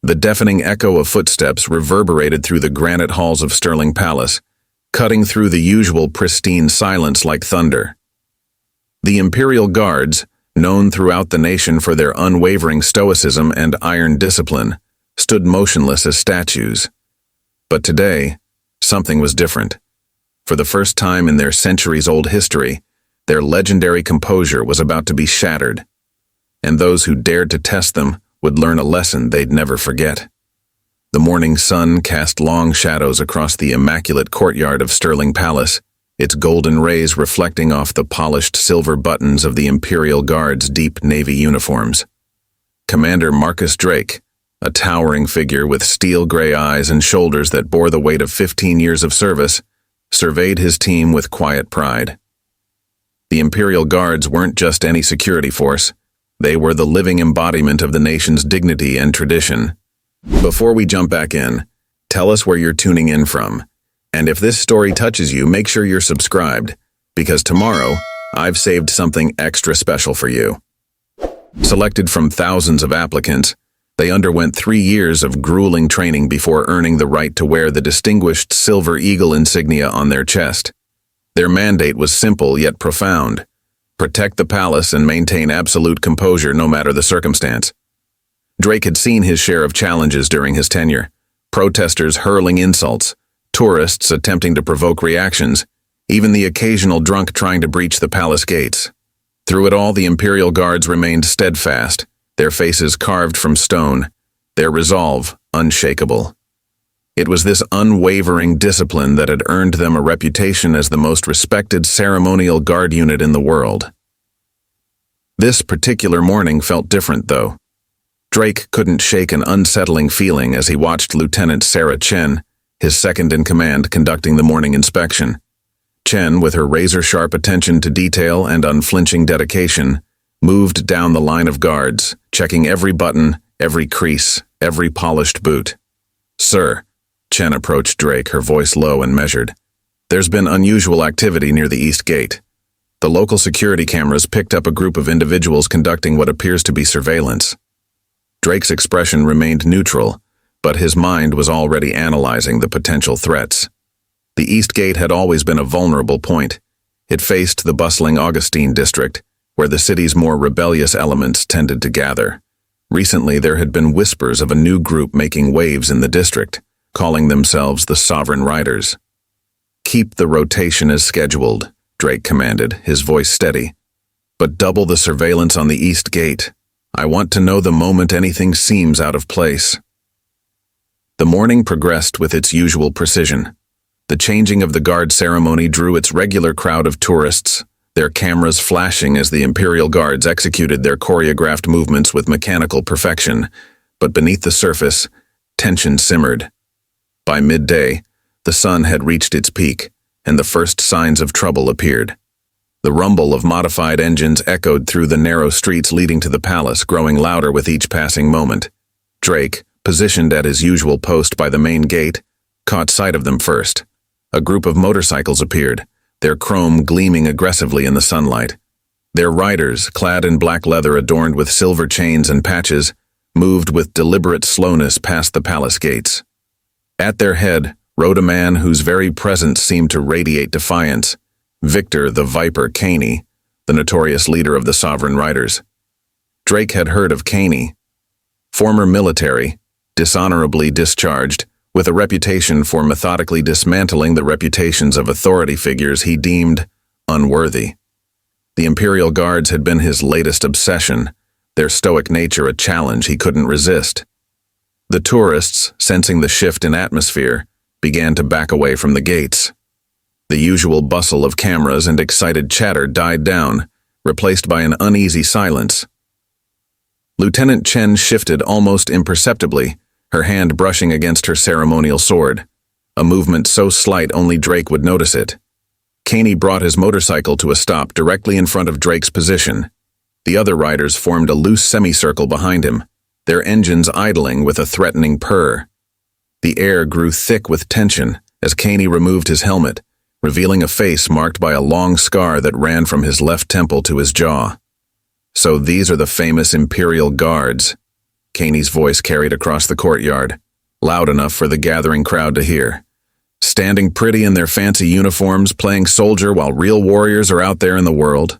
The deafening echo of footsteps reverberated through the granite halls of Stirling Palace, cutting through the usual pristine silence like thunder. The Imperial Guards, known throughout the nation for their unwavering stoicism and iron discipline, stood motionless as statues. But today, something was different. For the first time in their centuries-old history, their legendary composure was about to be shattered, and those who dared to test them would learn a lesson they'd never forget. The morning sun cast long shadows across the immaculate courtyard of Stirling Palace, its golden rays reflecting off the polished silver buttons of the Imperial Guards' deep navy uniforms. Commander Marcus Drake, a towering figure with steel-gray eyes and shoulders that bore the weight of 15 years of service, surveyed his team with quiet pride. The Imperial Guards weren't just any security force. They were the living embodiment of the nation's dignity and tradition. Before we jump back in, tell us where you're tuning in from. And if this story touches you, make sure you're subscribed, because tomorrow, I've saved something extra special for you. Selected from thousands of applicants, they underwent 3 years of grueling training before earning the right to wear the distinguished Silver Eagle insignia on their chest. Their mandate was simple yet profound: protect the palace and maintain absolute composure no matter the circumstance. Drake had seen his share of challenges during his tenure: protesters hurling insults, tourists attempting to provoke reactions, even the occasional drunk trying to breach the palace gates. Through it all, the Imperial Guards remained steadfast, their faces carved from stone, their resolve unshakable. It was this unwavering discipline that had earned them a reputation as the most respected ceremonial guard unit in the world. This particular morning felt different, though. Drake couldn't shake an unsettling feeling as he watched Lieutenant Sarah Chen, his second-in-command, conducting the morning inspection. Chen, with her razor-sharp attention to detail and unflinching dedication, moved down the line of guards, checking every button, every crease, every polished boot. "Sir," Chen approached Drake, her voice low and measured, "there's been unusual activity near the East Gate. The local security cameras picked up a group of individuals conducting what appears to be surveillance." Drake's expression remained neutral, but his mind was already analyzing the potential threats. The East Gate had always been a vulnerable point. It faced the bustling Augustine district, where the city's more rebellious elements tended to gather. Recently, there had been whispers of a new group making waves in the district, calling themselves the Sovereign Riders. "Keep the rotation as scheduled," Drake commanded, his voice steady. "But double the surveillance on the East Gate. I want to know the moment anything seems out of place." The morning progressed with its usual precision. The changing of the guard ceremony drew its regular crowd of tourists, their cameras flashing as the Imperial Guards executed their choreographed movements with mechanical perfection. But beneath the surface, tension simmered. By midday, the sun had reached its peak, and the first signs of trouble appeared. The rumble of modified engines echoed through the narrow streets leading to the palace, growing louder with each passing moment. Drake, positioned at his usual post by the main gate, caught sight of them first. A group of motorcycles appeared, their chrome gleaming aggressively in the sunlight. Their riders, clad in black leather adorned with silver chains and patches, moved with deliberate slowness past the palace gates. At their head rode a man whose very presence seemed to radiate defiance: Victor the Viper Caney, the notorious leader of the Sovereign Riders. Drake had heard of Caney. Former military, dishonorably discharged, with a reputation for methodically dismantling the reputations of authority figures he deemed unworthy. The Imperial Guards had been his latest obsession, their stoic nature a challenge he couldn't resist. The tourists, sensing the shift in atmosphere, began to back away from the gates. The usual bustle of cameras and excited chatter died down, replaced by an uneasy silence. Lieutenant Chen shifted almost imperceptibly, her hand brushing against her ceremonial sword, a movement so slight only Drake would notice it. Caney brought his motorcycle to a stop directly in front of Drake's position. The other riders formed a loose semicircle behind him, their engines idling with a threatening purr. The air grew thick with tension as Caney removed his helmet, revealing a face marked by a long scar that ran from his left temple to his jaw. "So these are the famous Imperial Guards," Caney's voice carried across the courtyard, loud enough for the gathering crowd to hear. Standing pretty in their fancy uniforms, playing soldier while real warriors are out there in the world.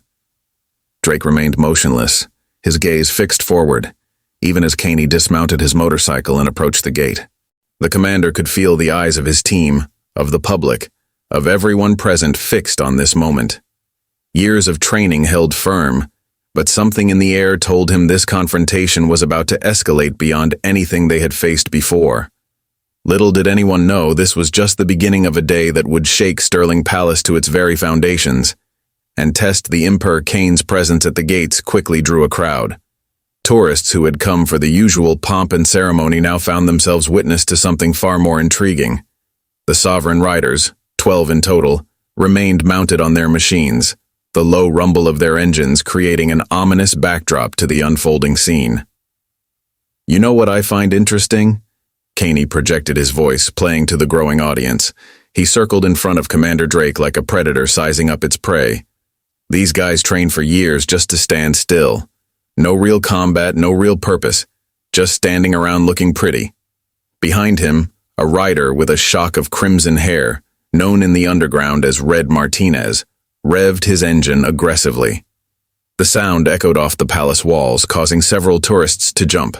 Drake remained motionless, his gaze fixed forward, even as Caney dismounted his motorcycle and approached the gate. The commander could feel the eyes of his team, of the public, of everyone present fixed on this moment. Years of training held firm, but something in the air told him this confrontation was about to escalate beyond anything they had faced before. Little did anyone know this was just the beginning of a day that would shake Stirling Palace to its very foundations, and test the Imper Kane's presence at the gates quickly drew a crowd. Tourists who had come for the usual pomp and ceremony now found themselves witness to something far more intriguing. The sovereign riders, 12 in total, remained mounted on their machines, the low rumble of their engines creating an ominous backdrop to the unfolding scene. "You know what I find interesting?" Caney projected his voice, playing to the growing audience. He circled in front of Commander Drake like a predator sizing up its prey. These guys train for years just to stand still. No real combat, no real purpose, just standing around looking pretty. Behind him, a rider with a shock of crimson hair, known in the underground as Red Martinez, revved his engine aggressively. The sound echoed off the palace walls, causing several tourists to jump.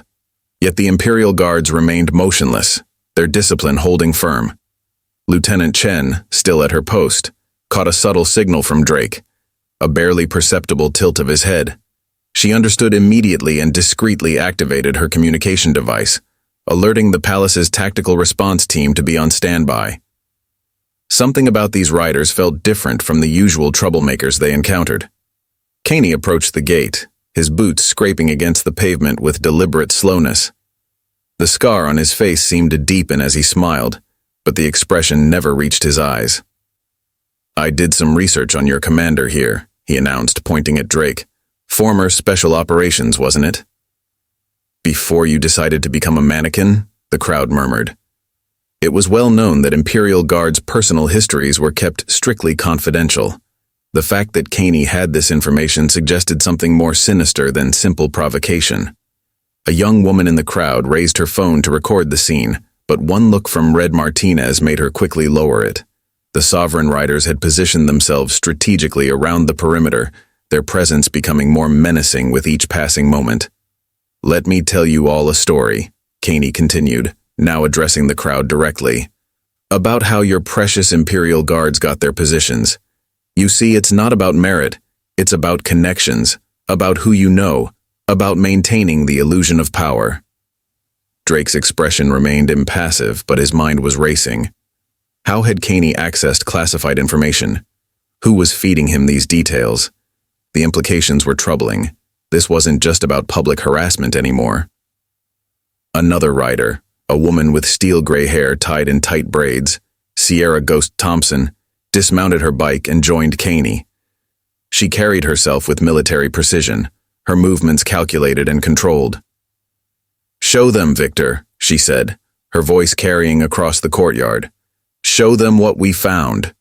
Yet the Imperial Guards remained motionless, their discipline holding firm. Lieutenant Chen, still at her post, caught a subtle signal from Drake, a barely perceptible tilt of his head. She understood immediately and discreetly activated her communication device, alerting the palace's tactical response team to be on standby. Something about these riders felt different from the usual troublemakers they encountered. Caney approached the gate, his boots scraping against the pavement with deliberate slowness. The scar on his face seemed to deepen as he smiled, but the expression never reached his eyes. "I did some research on your commander here," he announced, pointing at Drake. "Former special operations, wasn't it?" "Before you decided to become a mannequin?" the crowd murmured. It was well known that Imperial Guards' personal histories were kept strictly confidential. The fact that Caney had this information suggested something more sinister than simple provocation. A young woman in the crowd raised her phone to record the scene, but one look from Red Martinez made her quickly lower it. The sovereign riders had positioned themselves strategically around the perimeter, their presence becoming more menacing with each passing moment. "Let me tell you all a story," Caney continued, now addressing the crowd directly, "about how your precious Imperial Guards got their positions. You see, it's not about merit, it's about connections, about who you know, about maintaining the illusion of power." Drake's expression remained impassive, but his mind was racing. How had Caney accessed classified information? Who was feeding him these details? The implications were troubling. This wasn't just about public harassment anymore. Another rider, a woman with steel gray hair tied in tight braids, Sierra Ghost Thompson, dismounted her bike and joined Caney. She carried herself with military precision, her movements calculated and controlled. "Show them, Victor," she said, her voice carrying across the courtyard. "Show them what we found."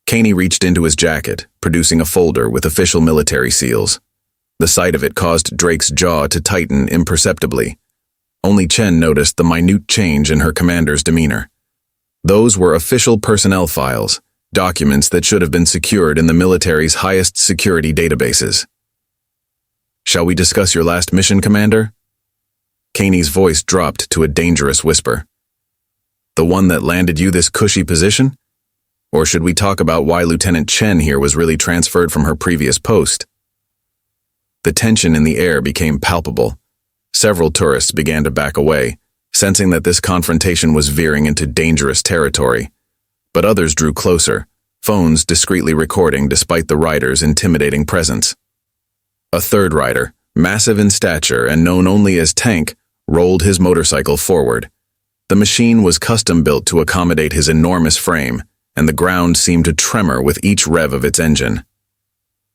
Caney reached into his jacket, producing a folder with official military seals. The sight of it caused Drake's jaw to tighten imperceptibly. Only Chen noticed the minute change in her commander's demeanor. Those were official personnel files, documents that should have been secured in the military's highest security databases. "Shall we discuss your last mission, Commander?" Caney's voice dropped to a dangerous whisper. "The one that landed you this cushy position? Or should we talk about why Lieutenant Chen here was really transferred from her previous post?" The tension in the air became palpable. Several tourists began to back away, sensing that this confrontation was veering into dangerous territory. But others drew closer, phones discreetly recording despite the rider's intimidating presence. A third rider, massive in stature and known only as Tank, rolled his motorcycle forward. The machine was custom-built to accommodate his enormous frame, and the ground seemed to tremor with each rev of its engine.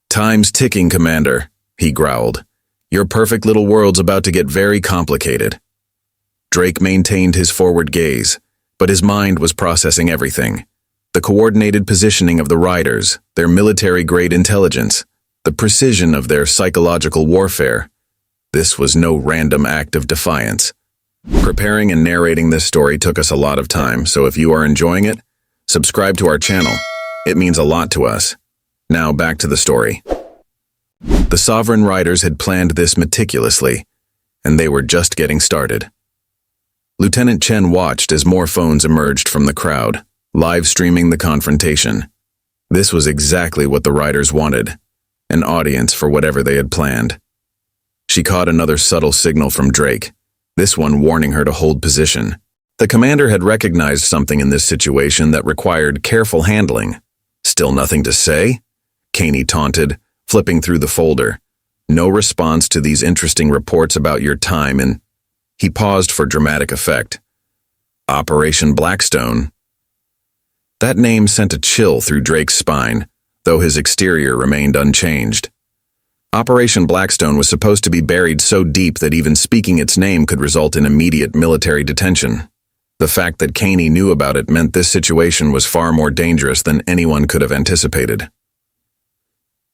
"Time's ticking, Commander," he growled. "Your perfect little world's about to get very complicated." Drake maintained his forward gaze, but his mind was processing everything. The coordinated positioning of the riders, their military-grade intelligence, the precision of their psychological warfare. This was no random act of defiance. Preparing and narrating this story took us a lot of time, so if you are enjoying it, subscribe to our channel. It means a lot to us. Now back to the story. The Sovereign Riders had planned this meticulously, and they were just getting started. Lieutenant Chen watched as more phones emerged from the crowd, live streaming the confrontation. This was exactly what the Riders wanted, an audience for whatever they had planned. She caught another subtle signal from Drake, this one warning her to hold position. The commander had recognized something in this situation that required careful handling. Still nothing to say? Caney taunted, flipping through the folder. No response to these interesting reports about your time in... He paused for dramatic effect. Operation Blackstone. That name sent a chill through Drake's spine, though his exterior remained unchanged. Operation Blackstone was supposed to be buried so deep that even speaking its name could result in immediate military detention. The fact that Caney knew about it meant this situation was far more dangerous than anyone could have anticipated.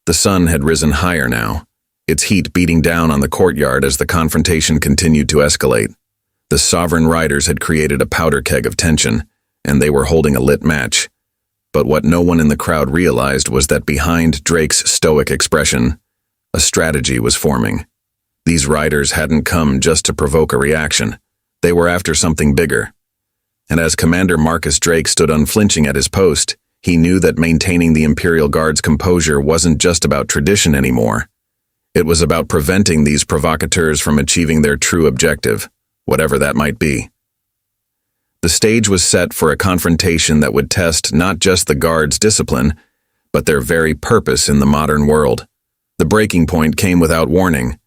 The sun had risen higher now, its heat beating down on the courtyard as the confrontation continued to escalate. The Sovereign Riders had created a powder keg of tension, and they were holding a lit match. But what no one in the crowd realized was that behind Drake's stoic expression, a strategy was forming. These riders hadn't come just to provoke a reaction. They were after something bigger. And as Commander Marcus Drake stood unflinching at his post, he knew that maintaining the Imperial Guards' composure wasn't just about tradition anymore. It was about preventing these provocateurs from achieving their true objective, whatever that might be. The stage was set for a confrontation that would test not just the Guards' discipline, but their very purpose in the modern world. The breaking point came without warning.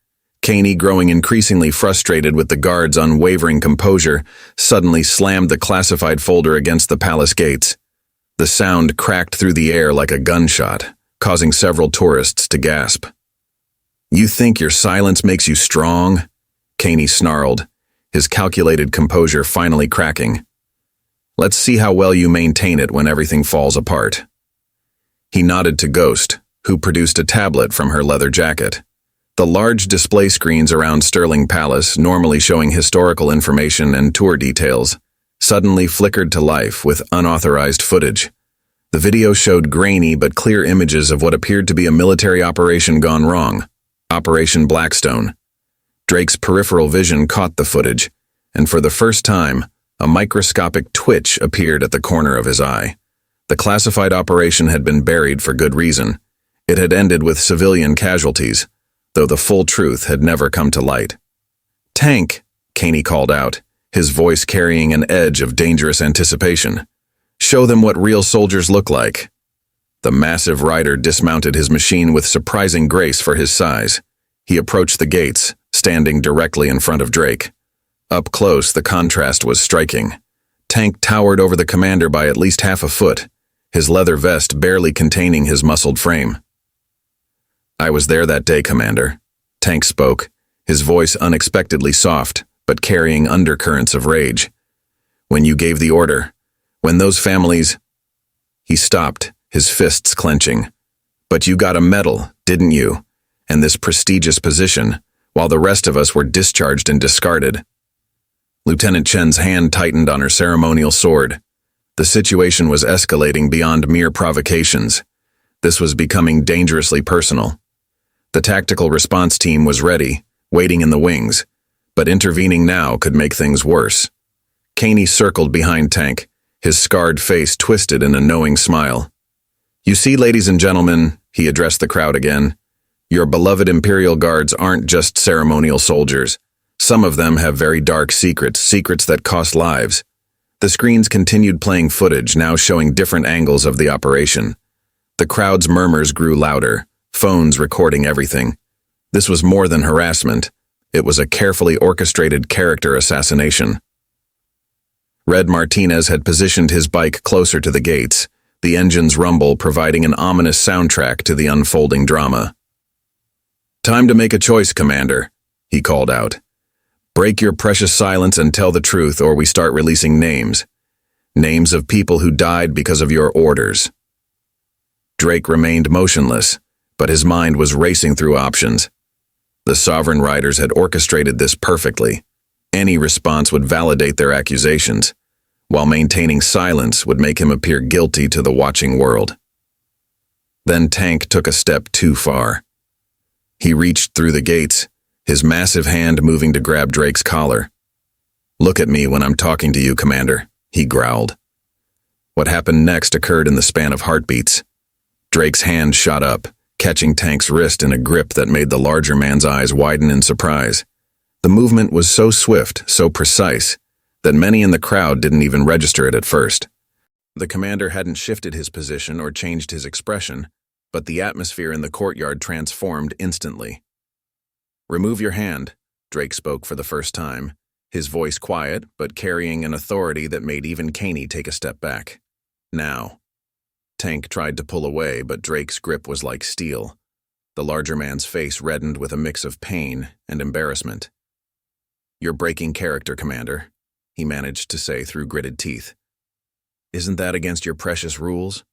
Caney, growing increasingly frustrated with the Guards' unwavering composure, suddenly slammed the classified folder against the palace gates. The sound cracked through the air like a gunshot, causing several tourists to gasp. "You think your silence makes you strong?" Caney snarled, his calculated composure finally cracking. "Let's see how well you maintain it when everything falls apart." He nodded to Ghost, who produced a tablet from her leather jacket. The large display screens around Sterling Palace, normally showing historical information and tour details, suddenly flickered to life with unauthorized footage. The video showed grainy but clear images of what appeared to be a military operation gone wrong, Operation Blackstone. Drake's peripheral vision caught the footage, and for the first time, a microscopic twitch appeared at the corner of his eye. The classified operation had been buried for good reason. It had ended with civilian casualties, though the full truth had never come to light. "Tank," Caney called out, his voice carrying an edge of dangerous anticipation. "Show them what real soldiers look like." The massive rider dismounted his machine with surprising grace for his size. He approached the gates, standing directly in front of Drake. Up close, the contrast was striking. Tank towered over the commander by at least half a foot, his leather vest barely containing his muscled frame. "I was there that day, Commander," Tank spoke, his voice unexpectedly soft, but carrying undercurrents of rage. "When you gave the order, when those families—" He stopped, his fists clenching. "But you got a medal, didn't you? And this prestigious position, while the rest of us were discharged and discarded." Lieutenant Chen's hand tightened on her ceremonial sword. The situation was escalating beyond mere provocations. This was becoming dangerously personal. The tactical response team was ready, waiting in the wings, but intervening now could make things worse. Caney circled behind Tank, his scarred face twisted in a knowing smile. "You see, ladies and gentlemen," he addressed the crowd again, "your beloved Imperial Guards aren't just ceremonial soldiers. Some of them have very dark secrets that cost lives." The screens continued playing footage, now showing different angles of the operation. The crowd's murmurs grew louder, phones recording everything. This was more than harassment. It was a carefully orchestrated character assassination. Red Martinez had positioned his bike closer to the gates, the engine's rumble providing an ominous soundtrack to the unfolding drama. "Time to make a choice, Commander," he called out. "Break your precious silence and tell the truth, or we start releasing names. Names of people who died because of your orders." Drake remained motionless, but his mind was racing through options. The Sovereign Riders had orchestrated this perfectly. Any response would validate their accusations, while maintaining silence would make him appear guilty to the watching world. Then Tank took a step too far. He reached through the gates, his massive hand moving to grab Drake's collar. "Look at me when I'm talking to you, Commander," he growled. What happened next occurred in the span of heartbeats. Drake's hand shot up, catching Tank's wrist in a grip that made the larger man's eyes widen in surprise. The movement was so swift, so precise, that many in the crowd didn't even register it at first. The commander hadn't shifted his position or changed his expression, but the atmosphere in the courtyard transformed instantly. "Remove your hand," Drake spoke for the first time, his voice quiet but carrying an authority that made even Caney take a step back. "Now." Tank tried to pull away, but Drake's grip was like steel. The larger man's face reddened with a mix of pain and embarrassment. "You're breaking character, Commander," he managed to say through gritted teeth. "Isn't that against your precious rules?"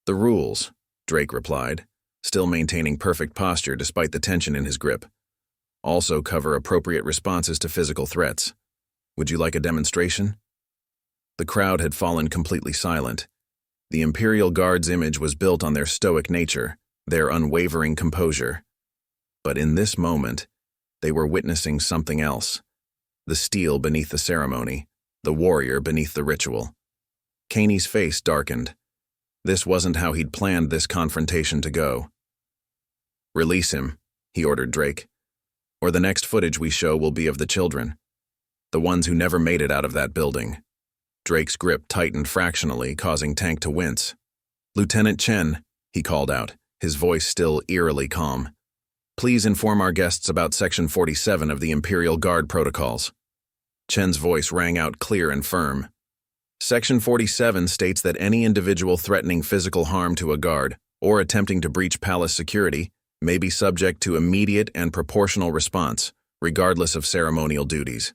"The rules," Drake replied, still maintaining perfect posture despite the tension in his grip, "also cover appropriate responses to physical threats. Would you like a demonstration?" The crowd had fallen completely silent. The Imperial Guards' image was built on their stoic nature, their unwavering composure. But in this moment, they were witnessing something else. The steel beneath the ceremony, the warrior beneath the ritual. Caney's face darkened. This wasn't how he'd planned this confrontation to go. "Release him," he ordered Drake, "or the next footage we show will be of the children, the ones who never made it out of that building." Drake's grip tightened fractionally, causing Tank to wince. "Lieutenant Chen," he called out, his voice still eerily calm, "please inform our guests about Section 47 of the Imperial Guard protocols." Chen's voice rang out clear and firm. "Section 47 states that any individual threatening physical harm to a guard or attempting to breach palace security may be subject to immediate and proportional response, regardless of ceremonial duties."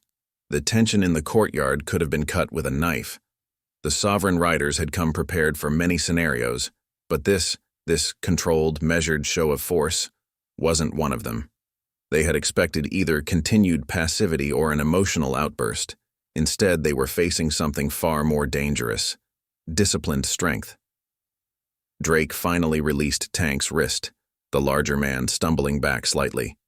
The tension in the courtyard could have been cut with a knife. The Sovereign Riders had come prepared for many scenarios, but this controlled, measured show of force wasn't one of them. They had expected either continued passivity or an emotional outburst. Instead, they were facing something far more dangerous: disciplined strength. Drake finally released Tank's wrist, the larger man stumbling back slightly.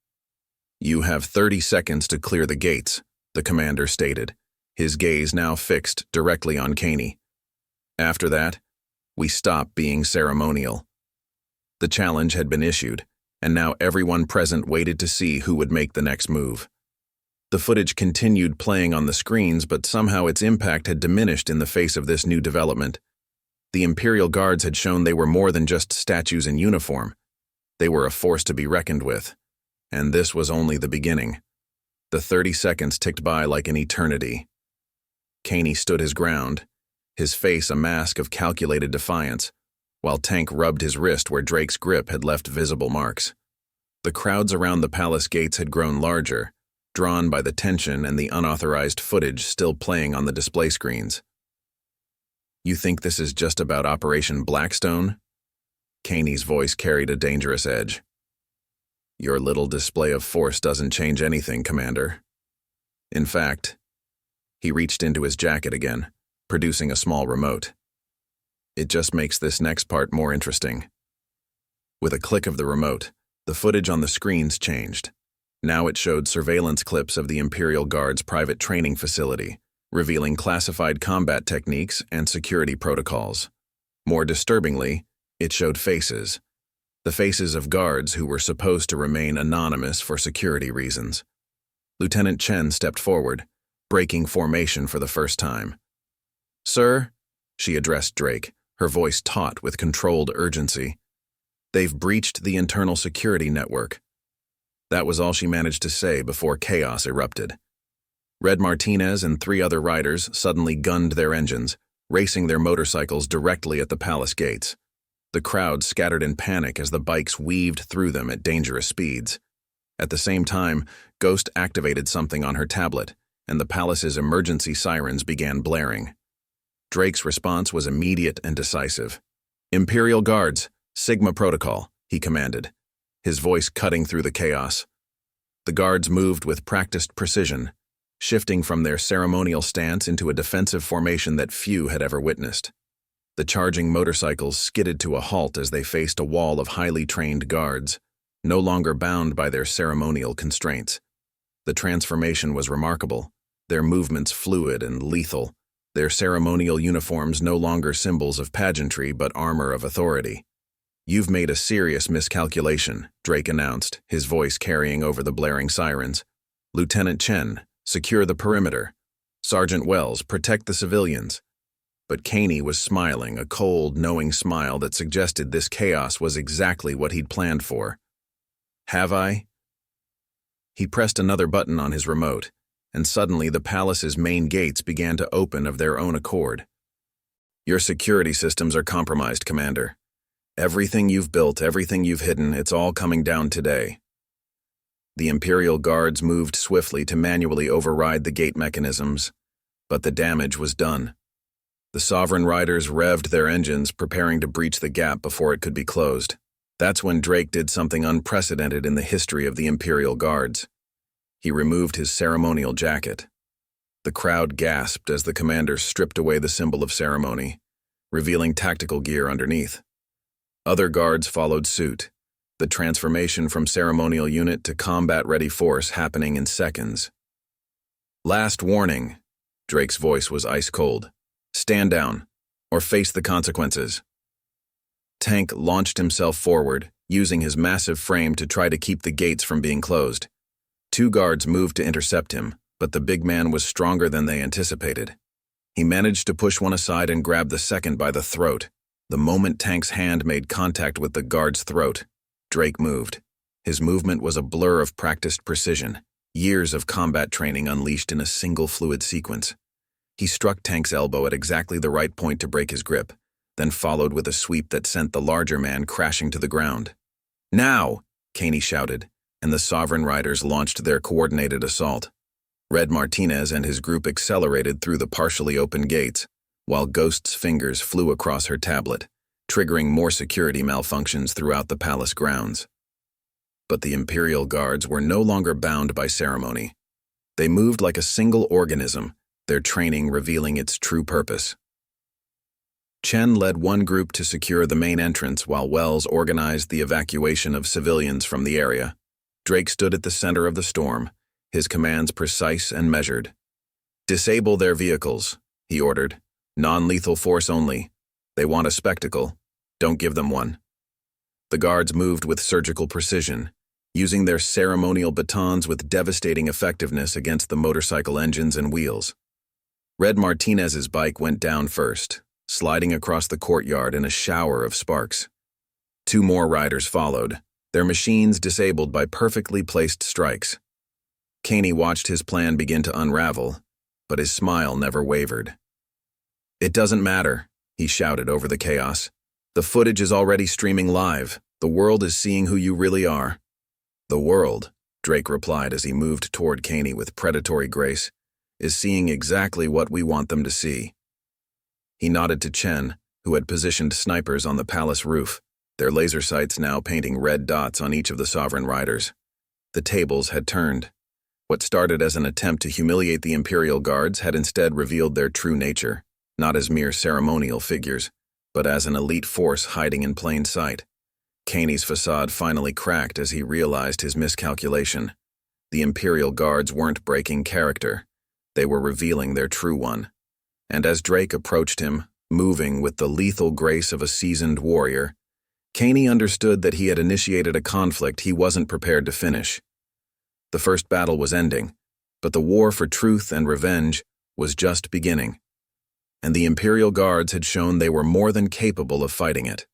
"You have 30 seconds to clear the gates," the commander stated, his gaze now fixed directly on Caney. "After that, we stop being ceremonial." The challenge had been issued, and now everyone present waited to see who would make the next move. The footage continued playing on the screens, but somehow its impact had diminished in the face of this new development. The Imperial Guards had shown they were more than just statues in uniform. They were a force to be reckoned with, and this was only the beginning. The 30 seconds ticked by like an eternity. Caney stood his ground, his face a mask of calculated defiance, while Tank rubbed his wrist where Drake's grip had left visible marks. The crowds around the palace gates had grown larger, drawn by the tension and the unauthorized footage still playing on the display screens. "You think this is just about Operation Blackstone?" Caney's voice carried a dangerous edge. "Your little display of force doesn't change anything, Commander. In fact," he reached into his jacket again, producing a small remote, "it just makes this next part more interesting." With a click of the remote, the footage on the screens changed. Now it showed surveillance clips of the Imperial Guards' private training facility, revealing classified combat techniques and security protocols. More disturbingly, it showed faces. The faces of guards who were supposed to remain anonymous for security reasons. Lieutenant Chen stepped forward, breaking formation for the first time. "Sir," she addressed Drake, her voice taut with controlled urgency, "they've breached the internal security network." That was all she managed to say before chaos erupted. Red Martinez and 3 other riders suddenly gunned their engines, racing their motorcycles directly at the palace gates. The crowd scattered in panic as the bikes weaved through them at dangerous speeds. At the same time, Ghost activated something on her tablet, and the palace's emergency sirens began blaring. Drake's response was immediate and decisive. "Imperial Guards, Sigma Protocol," he commanded, his voice cutting through the chaos. The guards moved with practiced precision, shifting from their ceremonial stance into a defensive formation that few had ever witnessed. The charging motorcycles skidded to a halt as they faced a wall of highly trained guards, no longer bound by their ceremonial constraints. The transformation was remarkable, their movements fluid and lethal, their ceremonial uniforms no longer symbols of pageantry but armor of authority. "You've made a serious miscalculation," Drake announced, his voice carrying over the blaring sirens. "Lieutenant Chen, secure the perimeter. Sergeant Wells, protect the civilians." But Caney was smiling, a cold, knowing smile that suggested this chaos was exactly what he'd planned for. "Have I?" He pressed another button on his remote, and suddenly the palace's main gates began to open of their own accord. "Your security systems are compromised, Commander. Everything you've built, everything you've hidden, it's all coming down today." The Imperial Guards moved swiftly to manually override the gate mechanisms, but the damage was done. The Sovereign Riders revved their engines, preparing to breach the gap before it could be closed. That's when Drake did something unprecedented in the history of the Imperial Guards. He removed his ceremonial jacket. The crowd gasped as the commander stripped away the symbol of ceremony, revealing tactical gear underneath. Other guards followed suit, the transformation from ceremonial unit to combat-ready force happening in seconds. "Last warning," Drake's voice was ice-cold. "Stand down, or face the consequences." Tank launched himself forward, using his massive frame to try to keep the gates from being closed. Two guards moved to intercept him, but the big man was stronger than they anticipated. He managed to push one aside and grab the second by the throat. The moment Tank's hand made contact with the guard's throat, Drake moved. His movement was a blur of practiced precision, years of combat training unleashed in a single fluid sequence. He struck Tank's elbow at exactly the right point to break his grip, then followed with a sweep that sent the larger man crashing to the ground. "Now!" Caney shouted, and the Sovereign Riders launched their coordinated assault. Red Martinez and his group accelerated through the partially open gates, while Ghost's fingers flew across her tablet, triggering more security malfunctions throughout the palace grounds. But the Imperial Guards were no longer bound by ceremony. They moved like a single organism, their training revealing its true purpose. Chen led one group to secure the main entrance while Wells organized the evacuation of civilians from the area. Drake stood at the center of the storm, his commands precise and measured. "Disable their vehicles," he ordered. "Non-lethal force only. They want a spectacle. Don't give them one." The guards moved with surgical precision, using their ceremonial batons with devastating effectiveness against the motorcycle engines and wheels. Red Martinez's bike went down first, sliding across the courtyard in a shower of sparks. Two more riders followed, their machines disabled by perfectly placed strikes. Caney watched his plan begin to unravel, but his smile never wavered. "It doesn't matter," he shouted over the chaos. "The footage is already streaming live. The world is seeing who you really are." "The world," Drake replied as he moved toward Caney with predatory grace, "is seeing exactly what we want them to see." He nodded to Chen, who had positioned snipers on the palace roof, their laser sights now painting red dots on each of the Sovereign Riders. The tables had turned. What started as an attempt to humiliate the Imperial Guards had instead revealed their true nature, not as mere ceremonial figures, but as an elite force hiding in plain sight. Caney's facade finally cracked as he realized his miscalculation. The Imperial Guards weren't breaking character. They were revealing their true one. And as Drake approached him, moving with the lethal grace of a seasoned warrior, Caney understood that he had initiated a conflict he wasn't prepared to finish. The first battle was ending, but the war for truth and revenge was just beginning. And the Imperial Guards had shown they were more than capable of fighting it.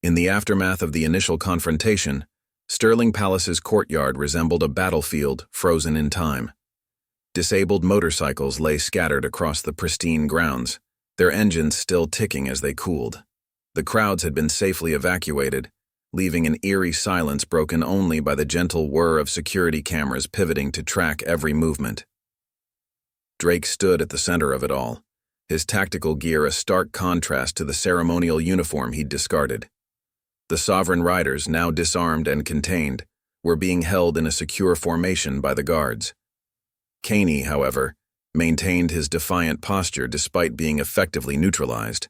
In the aftermath of the initial confrontation, Sterling Palace's courtyard resembled a battlefield frozen in time. Disabled motorcycles lay scattered across the pristine grounds, their engines still ticking as they cooled. The crowds had been safely evacuated, leaving an eerie silence broken only by the gentle whir of security cameras pivoting to track every movement. Drake stood at the center of it all, his tactical gear a stark contrast to the ceremonial uniform he'd discarded. The Sovereign Riders, now disarmed and contained, were being held in a secure formation by the guards. Caney, however, maintained his defiant posture despite being effectively neutralized.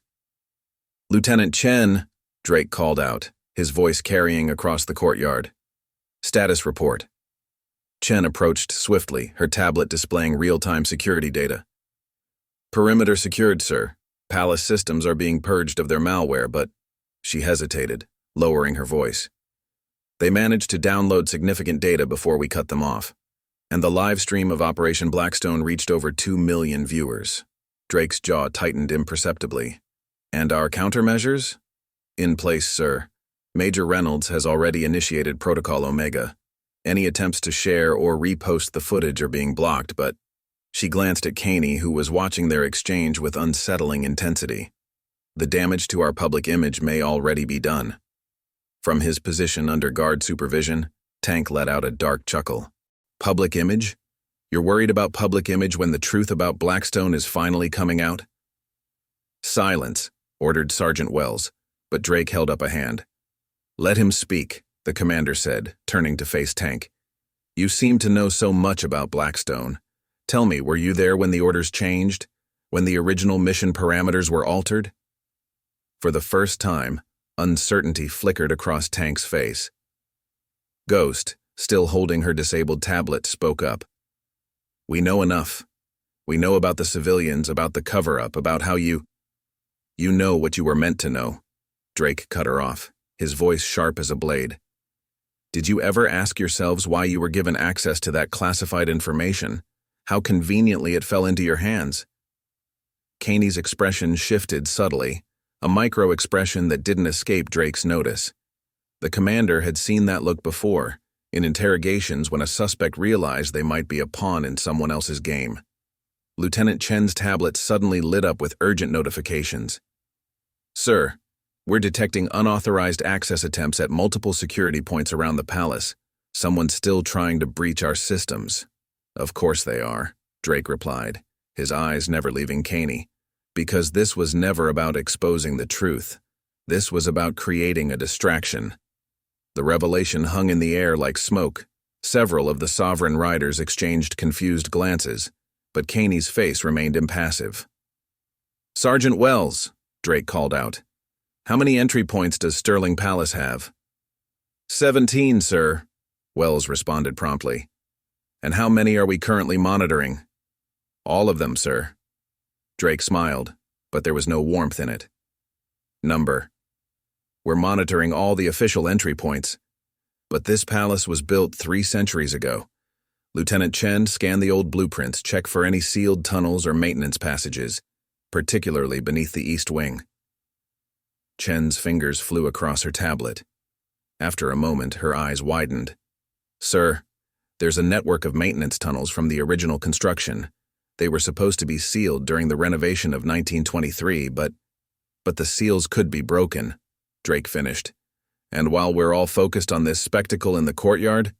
"Lieutenant Chen," Drake called out, his voice carrying across the courtyard. "Status report." Chen approached swiftly, her tablet displaying real-time security data. "Perimeter secured, sir. Palace systems are being purged of their malware, but—" She hesitated, lowering her voice. "They managed to download significant data before we cut them off, and the live stream of Operation Blackstone reached over 2 million viewers." Drake's jaw tightened imperceptibly. "And our countermeasures?" "In place, sir. Major Reynolds has already initiated Protocol Omega. Any attempts to share or repost the footage are being blocked, but—" She glanced at Caney, who was watching their exchange with unsettling intensity. "The damage to our public image may already be done." From his position under guard supervision, Tank let out a dark chuckle. "Public image? You're worried about public image when the truth about Blackstone is finally coming out?" "Silence," ordered Sergeant Wells, but Drake held up a hand. "Let him speak," the commander said, turning to face Tank. "You seem to know so much about Blackstone. Tell me, were you there when the orders changed? When the original mission parameters were altered?" For the first time, uncertainty flickered across Tank's face. Ghost, still holding her disabled tablet, spoke up. "We know enough. We know about the civilians, about the cover-up, about how you know what you were meant to know." Drake cut her off, his voice sharp as a blade. "Did you ever ask yourselves why you were given access to that classified information? How conveniently it fell into your hands?" Caney's expression shifted subtly, a micro-expression that didn't escape Drake's notice. The commander had seen that look before, in interrogations when a suspect realized they might be a pawn in someone else's game. Lieutenant Chen's tablet suddenly lit up with urgent notifications. "Sir, we're detecting unauthorized access attempts at multiple security points around the palace. Someone's still trying to breach our systems." "Of course they are," Drake replied, his eyes never leaving Caney. "Because this was never about exposing the truth. This was about creating a distraction." The revelation hung in the air like smoke. Several of the Sovereign riders exchanged confused glances, but Caney's face remained impassive. "Sergeant Wells," Drake called out. "How many entry points does Sterling Palace have?" 17, sir," Wells responded promptly. "And how many are we currently monitoring?" "All of them, sir." Drake smiled, but there was no warmth in it. "Number. We're monitoring all the official entry points. But this palace was built 3 centuries ago. Lieutenant Chen, scan the old blueprints, check for any sealed tunnels or maintenance passages, particularly beneath the east wing." Chen's fingers flew across her tablet. After a moment, her eyes widened. "Sir, there's a network of maintenance tunnels from the original construction. They were supposed to be sealed during the renovation of 1923, but the seals could be broken," Drake finished. "And while we're all focused on this spectacle in the courtyard—"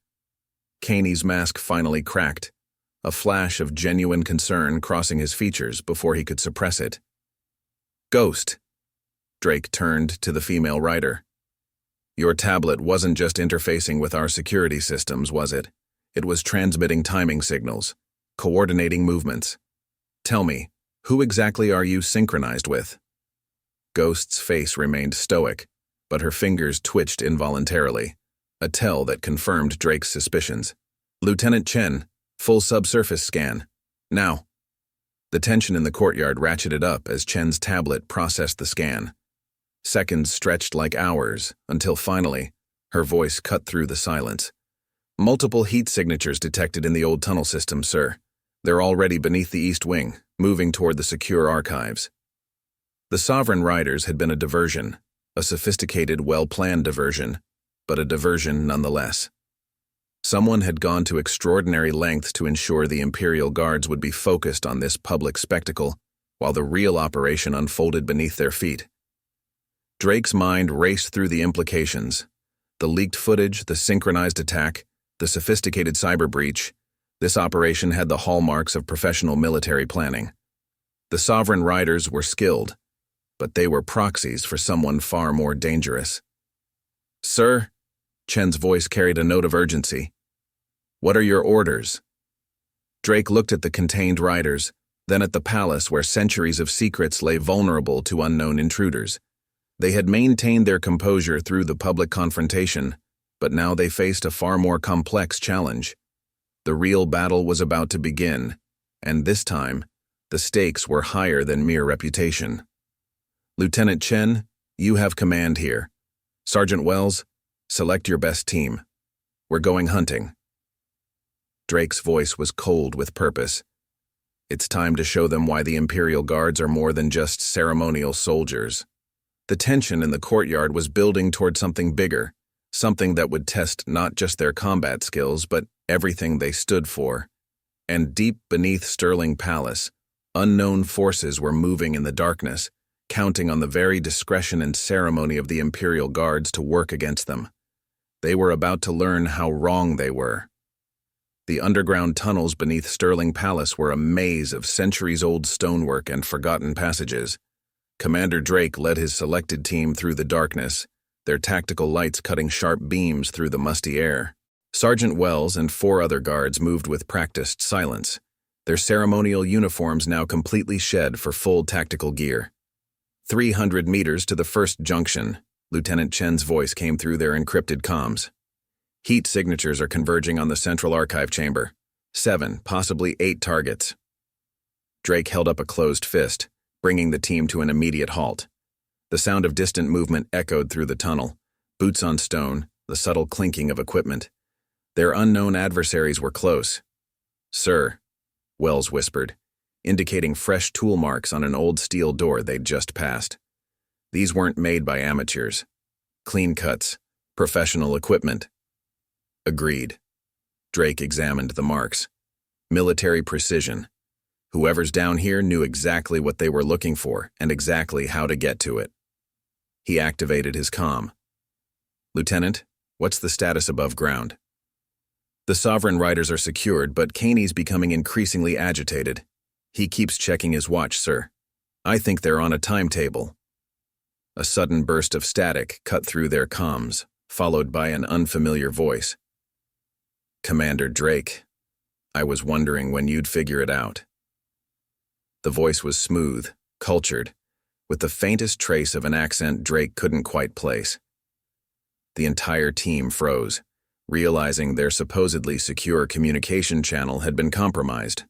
Caney's mask finally cracked, a flash of genuine concern crossing his features before he could suppress it. "Ghost." Drake turned to the female rider. "Your tablet wasn't just interfacing with our security systems, was it? It was transmitting timing signals, coordinating movements. Tell me, who exactly are you synchronized with?" Ghost's face remained stoic, but her fingers twitched involuntarily, a tell that confirmed Drake's suspicions. "Lieutenant Chen, full subsurface scan. Now." The tension in the courtyard ratcheted up as Chen's tablet processed the scan. Seconds stretched like hours, until finally, her voice cut through the silence. "Multiple heat signatures detected in the old tunnel system, sir. They're already beneath the east wing, moving toward the secure archives." The Sovereign riders had been a diversion, a sophisticated, well-planned diversion, but a diversion nonetheless. Someone had gone to extraordinary lengths to ensure the Imperial Guards would be focused on this public spectacle, while the real operation unfolded beneath their feet. Drake's mind raced through the implications. The leaked footage, the synchronized attack, the sophisticated cyber breach. This operation had the hallmarks of professional military planning. The Sovereign riders were skilled, but they were proxies for someone far more dangerous. "Sir," Chen's voice carried a note of urgency. "What are your orders?" Drake looked at the contained riders, then at the palace where centuries of secrets lay vulnerable to unknown intruders. They had maintained their composure through the public confrontation, but now they faced a far more complex challenge. The real battle was about to begin, and this time, the stakes were higher than mere reputation. "Lieutenant Chen, you have command here. Sergeant Wells, select your best team. We're going hunting." Drake's voice was cold with purpose. It's time to show them why the Imperial Guards are more than just ceremonial soldiers. The tension in the courtyard was building toward something bigger, something that would test not just their combat skills, but everything they stood for. And deep beneath Sterling Palace, unknown forces were moving in the darkness, counting on the very discretion and ceremony of the Imperial Guards to work against them. They were about to learn how wrong they were. The underground tunnels beneath Sterling Palace were a maze of centuries-old stonework and forgotten passages. Commander Drake led his selected team through the darkness, their tactical lights cutting sharp beams through the musty air. Sergeant Wells and 4 other guards moved with practiced silence, their ceremonial uniforms now completely shed for full tactical gear. 300 meters to the first junction, Lieutenant Chen's voice came through their encrypted comms. "Heat signatures are converging on the central archive chamber. 7, possibly 8 targets." Drake held up a closed fist, bringing the team to an immediate halt. The sound of distant movement echoed through the tunnel, boots on stone, the subtle clinking of equipment. Their unknown adversaries were close. "Sir," Wells whispered, indicating fresh tool marks on an old steel door they'd just passed. These weren't made by amateurs. Clean cuts, professional equipment. "Agreed." Drake examined the marks. Military precision. Whoever's down here knew exactly what they were looking for and exactly how to get to it. He activated his comm. "Lieutenant, what's the status above ground?" "The Sovereign Riders are secured, but Kaney's becoming increasingly agitated. He keeps checking his watch, sir. I think they're on a timetable." A sudden burst of static cut through their comms, followed by an unfamiliar voice. "Commander Drake, I was wondering when you'd figure it out." The voice was smooth, cultured, with the faintest trace of an accent Drake couldn't quite place. The entire team froze, realizing their supposedly secure communication channel had been compromised.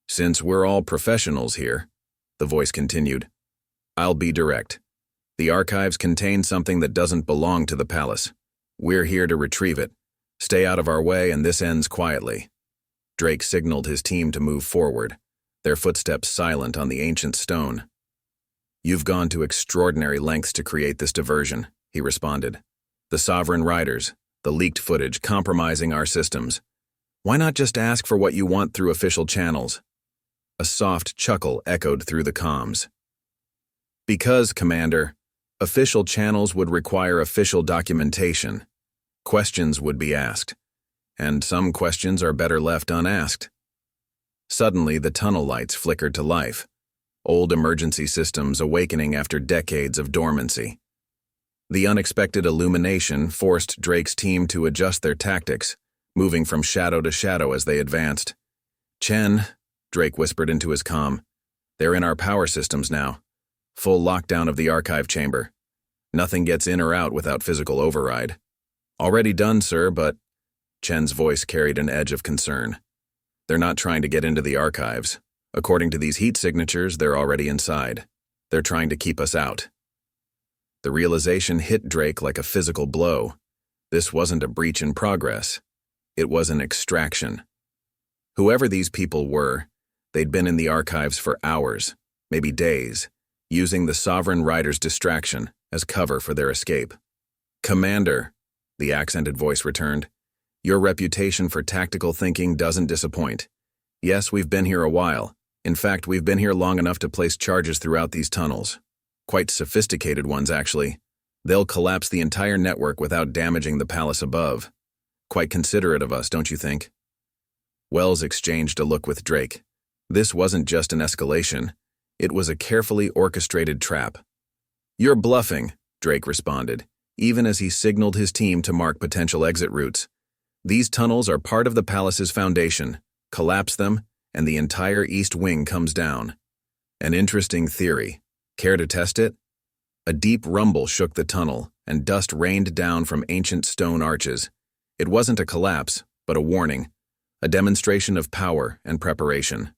"Since we're all professionals here," the voice continued, "I'll be direct. The archives contain something that doesn't belong to the palace. We're here to retrieve it. Stay out of our way and this ends quietly." Drake signaled his team to move forward, their footsteps silent on the ancient stone. "You've gone to extraordinary lengths to create this diversion," he responded. "The Sovereign Riders, the leaked footage compromising our systems. Why not just ask for what you want through official channels?" A soft chuckle echoed through the comms. "Because, Commander, official channels would require official documentation. Questions would be asked, and some questions are better left unasked." Suddenly, the tunnel lights flickered to life, old emergency systems awakening after decades of dormancy. The unexpected illumination forced Drake's team to adjust their tactics, moving from shadow to shadow as they advanced. "Chen," Drake whispered into his comm, "they're in our power systems now. Full lockdown of the archive chamber. Nothing gets in or out without physical override." "Already done, sir, but..." Chen's voice carried an edge of concern. "They're not trying to get into the archives. According to these heat signatures, they're already inside. They're trying to keep us out." The realization hit Drake like a physical blow. This wasn't a breach in progress. It was an extraction. Whoever these people were, they'd been in the archives for hours, maybe days, using the Sovereign Riders' distraction as cover for their escape. "Commander," the accented voice returned, "your reputation for tactical thinking doesn't disappoint. Yes, we've been here a while. In fact, we've been here long enough to place charges throughout these tunnels. Quite sophisticated ones, actually. They'll collapse the entire network without damaging the palace above. Quite considerate of us, don't you think?" Wells exchanged a look with Drake. This wasn't just an escalation. It was a carefully orchestrated trap. "You're bluffing," Drake responded, even as he signaled his team to mark potential exit routes. These tunnels are part of the palace's foundation. Collapse them, and the entire east wing comes down. An interesting theory. Care to test it? A deep rumble shook the tunnel, and dust rained down from ancient stone arches. It wasn't a collapse, but a warning, a demonstration of power and preparation.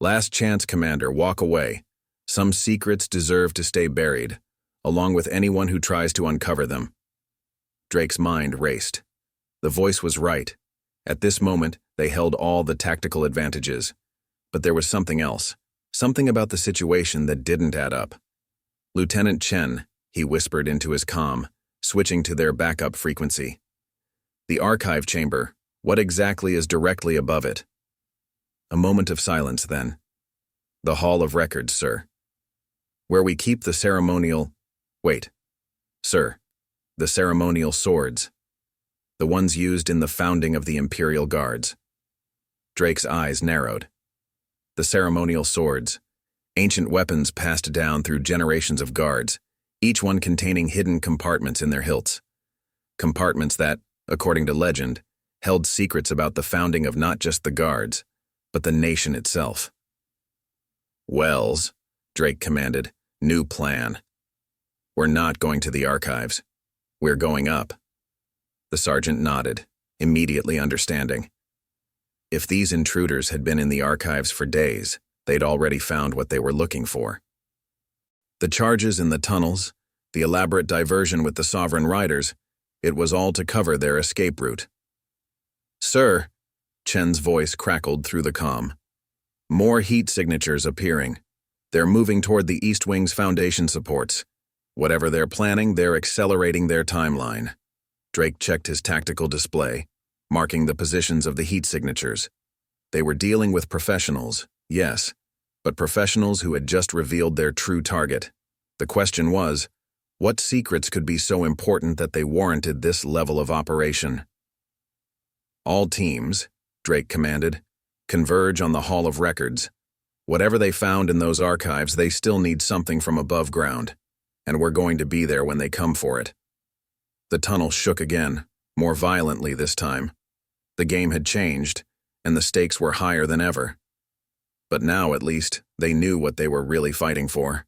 Last chance, Commander, walk away. Some secrets deserve to stay buried, along with anyone who tries to uncover them. Drake's mind raced. The voice was right. At this moment, they held all the tactical advantages. But there was something else, something about the situation that didn't add up. Lieutenant Chen, he whispered into his comm, switching to their backup frequency. The archive chamber, what exactly is directly above it? A moment of silence then. The Hall of Records, sir. Where we keep the ceremonial... Wait. Sir, the ceremonial swords. The ones used in the founding of the Imperial Guards. Drake's eyes narrowed. The ceremonial swords. Ancient weapons passed down through generations of guards, each one containing hidden compartments in their hilts. Compartments that, according to legend, held secrets about the founding of not just the guards, but the nation itself. Wells, Drake commanded, new plan. We're not going to the archives. We're going up. The sergeant nodded, immediately understanding. If these intruders had been in the archives for days, they'd already found what they were looking for. The charges in the tunnels, the elaborate diversion with the Sovereign Riders, it was all to cover their escape route. Sir, Chen's voice crackled through the comm. More heat signatures appearing. They're moving toward the East Wing's foundation supports. Whatever they're planning, they're accelerating their timeline. Drake checked his tactical display, marking the positions of the heat signatures. They were dealing with professionals, yes, but professionals who had just revealed their true target. The question was, what secrets could be so important that they warranted this level of operation? All teams, Drake commanded, converge on the Hall of Records. Whatever they found in those archives, they still need something from above ground, and we're going to be there when they come for it. The tunnel shook again, more violently this time. The game had changed, and the stakes were higher than ever. But now, at least, they knew what they were really fighting for.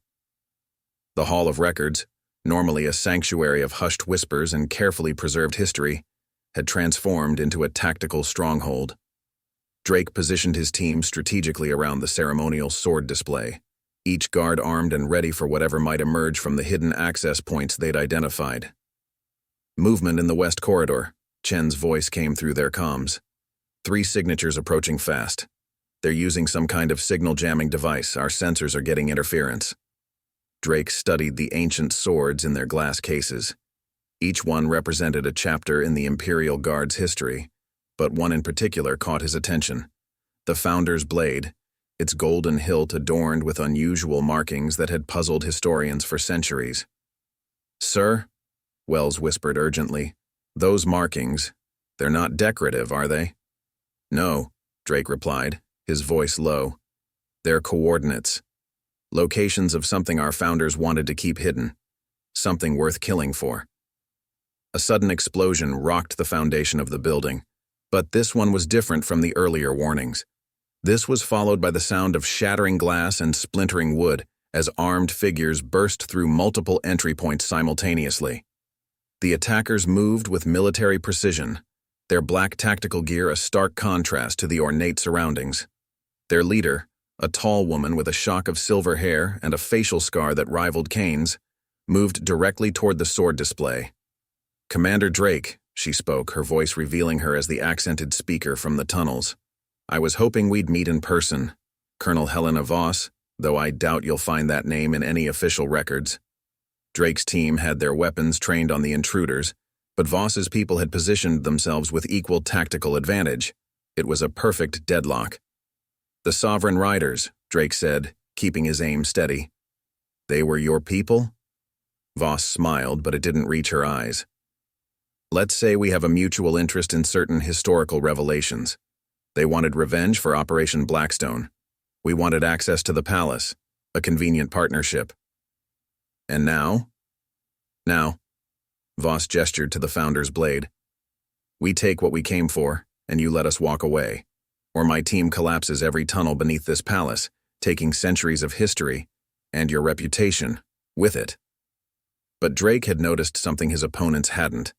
The Hall of Records, normally a sanctuary of hushed whispers and carefully preserved history, had transformed into a tactical stronghold. Drake positioned his team strategically around the ceremonial sword display, each guard armed and ready for whatever might emerge from the hidden access points they'd identified. Movement in the west corridor, Chen's voice came through their comms. 3 signatures approaching fast. They're using some kind of signal jamming device. Our sensors are getting interference. Drake studied the ancient swords in their glass cases. Each one represented a chapter in the Imperial Guards' history, but one in particular caught his attention. The Founder's Blade, its golden hilt adorned with unusual markings that had puzzled historians for centuries. Sir, Wells whispered urgently, those markings, they're not decorative, are they? No, Drake replied, his voice low. They're coordinates. Locations of something our founders wanted to keep hidden. Something worth killing for. A sudden explosion rocked the foundation of the building, but this one was different from the earlier warnings. This was followed by the sound of shattering glass and splintering wood as armed figures burst through multiple entry points simultaneously. The attackers moved with military precision, their black tactical gear a stark contrast to the ornate surroundings. Their leader, a tall woman with a shock of silver hair and a facial scar that rivaled Kane's, moved directly toward the sword display. Commander Drake, she spoke, her voice revealing her as the accented speaker from the tunnels. I was hoping we'd meet in person. Colonel Helena Voss, though I doubt you'll find that name in any official records. Drake's team had their weapons trained on the intruders, but Voss's people had positioned themselves with equal tactical advantage. It was a perfect deadlock. The Sovereign Riders, Drake said, keeping his aim steady. They were your people? Voss smiled, but it didn't reach her eyes. Let's say we have a mutual interest in certain historical revelations. They wanted revenge for Operation Blackstone. We wanted access to the palace, a convenient partnership. And now? Now, Voss gestured to the Founder's blade. We take what we came for, and you let us walk away. Or my team collapses every tunnel beneath this palace, taking centuries of history, and your reputation, with it. But Drake had noticed something his opponents hadn't.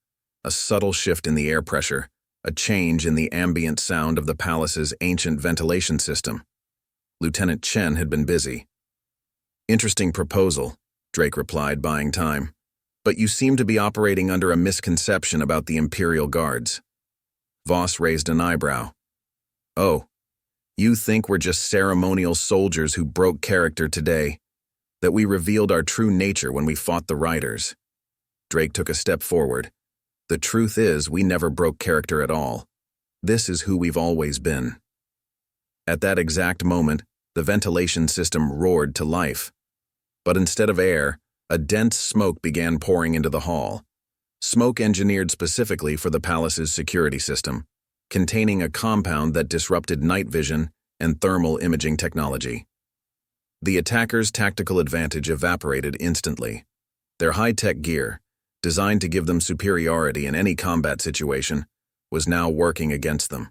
A subtle shift in the air pressure, a change in the ambient sound of the palace's ancient ventilation system. Lieutenant Chen had been busy. Interesting proposal, Drake replied, buying time. But you seem to be operating under a misconception about the Imperial Guards. Voss raised an eyebrow. Oh, you think we're just ceremonial soldiers who broke character today? That we revealed our true nature when we fought the Riders? Drake took a step forward. The truth is, we never broke character at all. This is who we've always been. At that exact moment, the ventilation system roared to life. But instead of air, a dense smoke began pouring into the hall. Smoke engineered specifically for the palace's security system, containing a compound that disrupted night vision and thermal imaging technology. The attackers' tactical advantage evaporated instantly. Their high-tech gear, designed to give them superiority in any combat situation, was now working against them.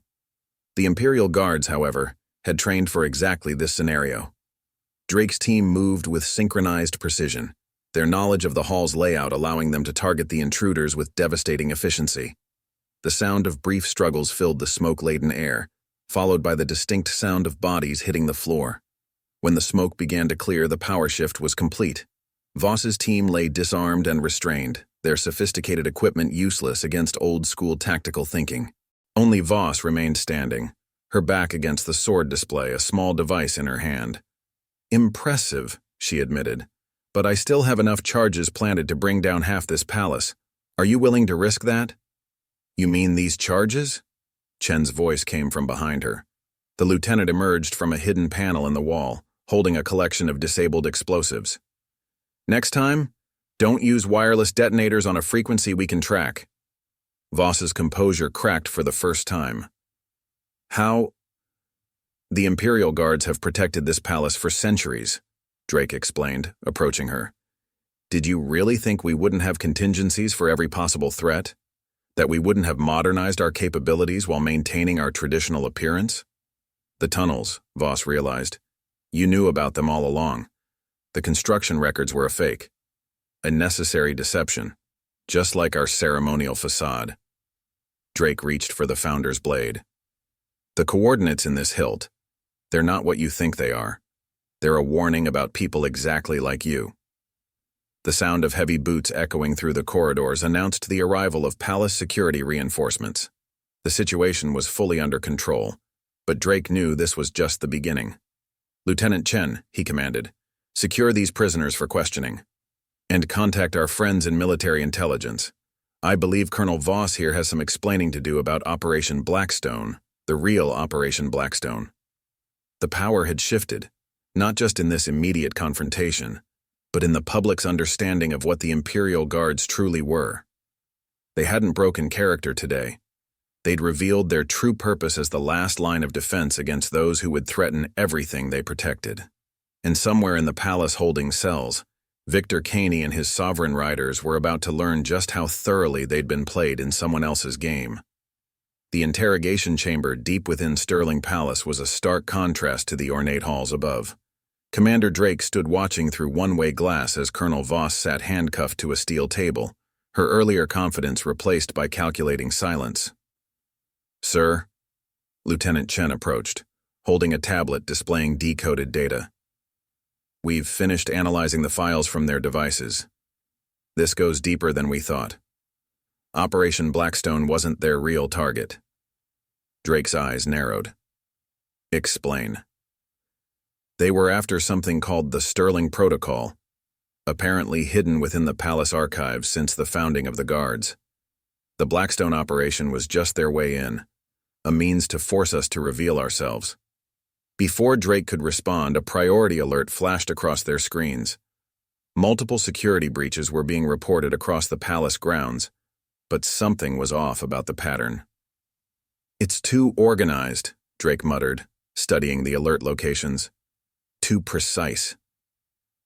The Imperial Guards, however, had trained for exactly this scenario. Drake's team moved with synchronized precision, their knowledge of the hall's layout allowing them to target the intruders with devastating efficiency. The sound of brief struggles filled the smoke-laden air, followed by the distinct sound of bodies hitting the floor. When the smoke began to clear, the power shift was complete. Voss's team lay disarmed and restrained, their sophisticated equipment useless against old-school tactical thinking. Only Voss remained standing, her back against the sword display, a small device in her hand. Impressive, she admitted, but I still have enough charges planted to bring down half this palace. Are you willing to risk that? You mean these charges? Chen's voice came from behind her. The lieutenant emerged from a hidden panel in the wall, holding a collection of disabled explosives. Next time, don't use wireless detonators on a frequency we can track. Voss's composure cracked for the first time. How? The Imperial Guards have protected this palace for centuries, Drake explained, approaching her. Did you really think we wouldn't have contingencies for every possible threat? That we wouldn't have modernized our capabilities while maintaining our traditional appearance? The tunnels, Voss realized. You knew about them all along. The construction records were a fake. A necessary deception, just like our ceremonial facade. Drake reached for the Founder's blade. The coordinates in this hilt, they're not what you think they are. They're a warning about people exactly like you. The sound of heavy boots echoing through the corridors announced the arrival of palace security reinforcements. The situation was fully under control, but Drake knew this was just the beginning. Lieutenant Chen, he commanded, secure these prisoners for questioning. And contact our friends in military intelligence. I believe Colonel Voss here has some explaining to do about Operation Blackstone, the real Operation Blackstone. The power had shifted, not just in this immediate confrontation, but in the public's understanding of what the Imperial Guards truly were. They hadn't broken character today. They'd revealed their true purpose as the last line of defense against those who would threaten everything they protected. And somewhere in the palace holding cells, Victor Caney and his sovereign riders were about to learn just how thoroughly they'd been played in someone else's game. The interrogation chamber deep within Sterling Palace was a stark contrast to the ornate halls above. Commander Drake stood watching through one-way glass as Colonel Voss sat handcuffed to a steel table, her earlier confidence replaced by calculating silence. Sir? Lieutenant Chen approached, holding a tablet displaying decoded data. We've finished analyzing the files from their devices. This goes deeper than we thought. Operation Blackstone wasn't their real target. Drake's eyes narrowed. Explain. They were after something called the Sterling Protocol, apparently hidden within the palace archives since the founding of the Guards. The Blackstone operation was just their way in, a means to force us to reveal ourselves. Before Drake could respond, a priority alert flashed across their screens. Multiple security breaches were being reported across the palace grounds, but something was off about the pattern. It's too organized, Drake muttered, studying the alert locations. Too precise.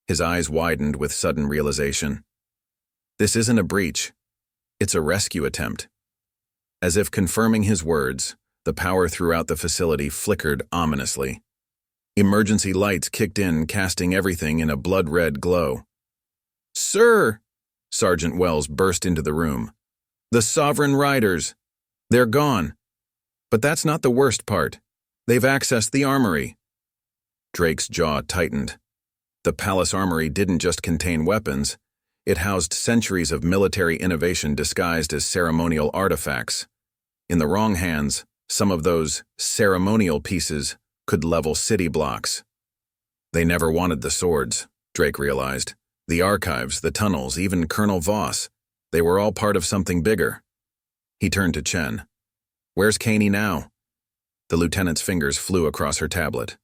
His eyes widened with sudden realization. This isn't a breach. It's a rescue attempt. As if confirming his words, the power throughout the facility flickered ominously. Emergency lights kicked in, casting everything in a blood-red glow. "Sir!" Sergeant Wells burst into the room. "The Sovereign Riders! They're gone. But that's not the worst part. They've accessed the armory." Drake's jaw tightened. The palace armory didn't just contain weapons. It housed centuries of military innovation disguised as ceremonial artifacts. In the wrong hands, some of those ceremonial pieces could level city blocks. They never wanted the swords, Drake realized. The archives, the tunnels, even Colonel Voss, they were all part of something bigger. He turned to Chen. "Where's Caney now?" The lieutenant's fingers flew across her tablet.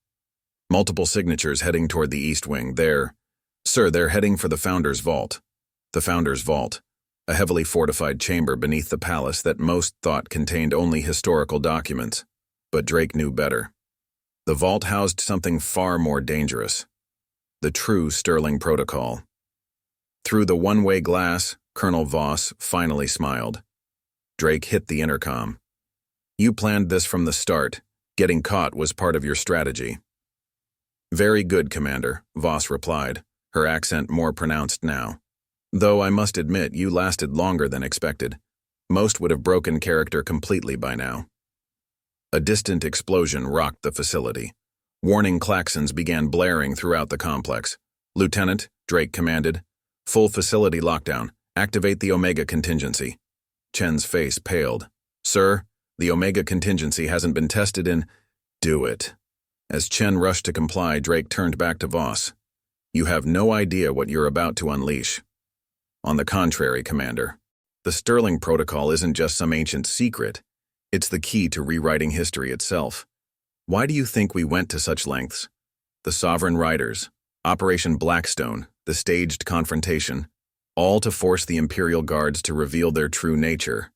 Multiple signatures heading toward the east wing. Sir, they're heading for the Founder's Vault. The Founder's Vault, a heavily fortified chamber beneath the palace that most thought contained only historical documents. But Drake knew better. The vault housed something far more dangerous. The true Sterling Protocol. Through the one-way glass, Colonel Voss finally smiled. Drake hit the intercom. "You planned this from the start. Getting caught was part of your strategy." "Very good, Commander," Voss replied, her accent more pronounced now. "Though I must admit you lasted longer than expected. Most would have broken character completely by now." A distant explosion rocked the facility. Warning klaxons began blaring throughout the complex. "Lieutenant," Drake commanded, "full facility lockdown. Activate the Omega contingency." Chen's face paled. "Sir, the Omega contingency hasn't been tested in—" "Do it." As Chen rushed to comply, Drake turned back to Voss. "You have no idea what you're about to unleash." "On the contrary, Commander. The Sterling Protocol isn't just some ancient secret. It's the key to rewriting history itself. Why do you think we went to such lengths? The Sovereign Riders, Operation Blackstone, the staged confrontation, all to force the Imperial Guards to reveal their true nature."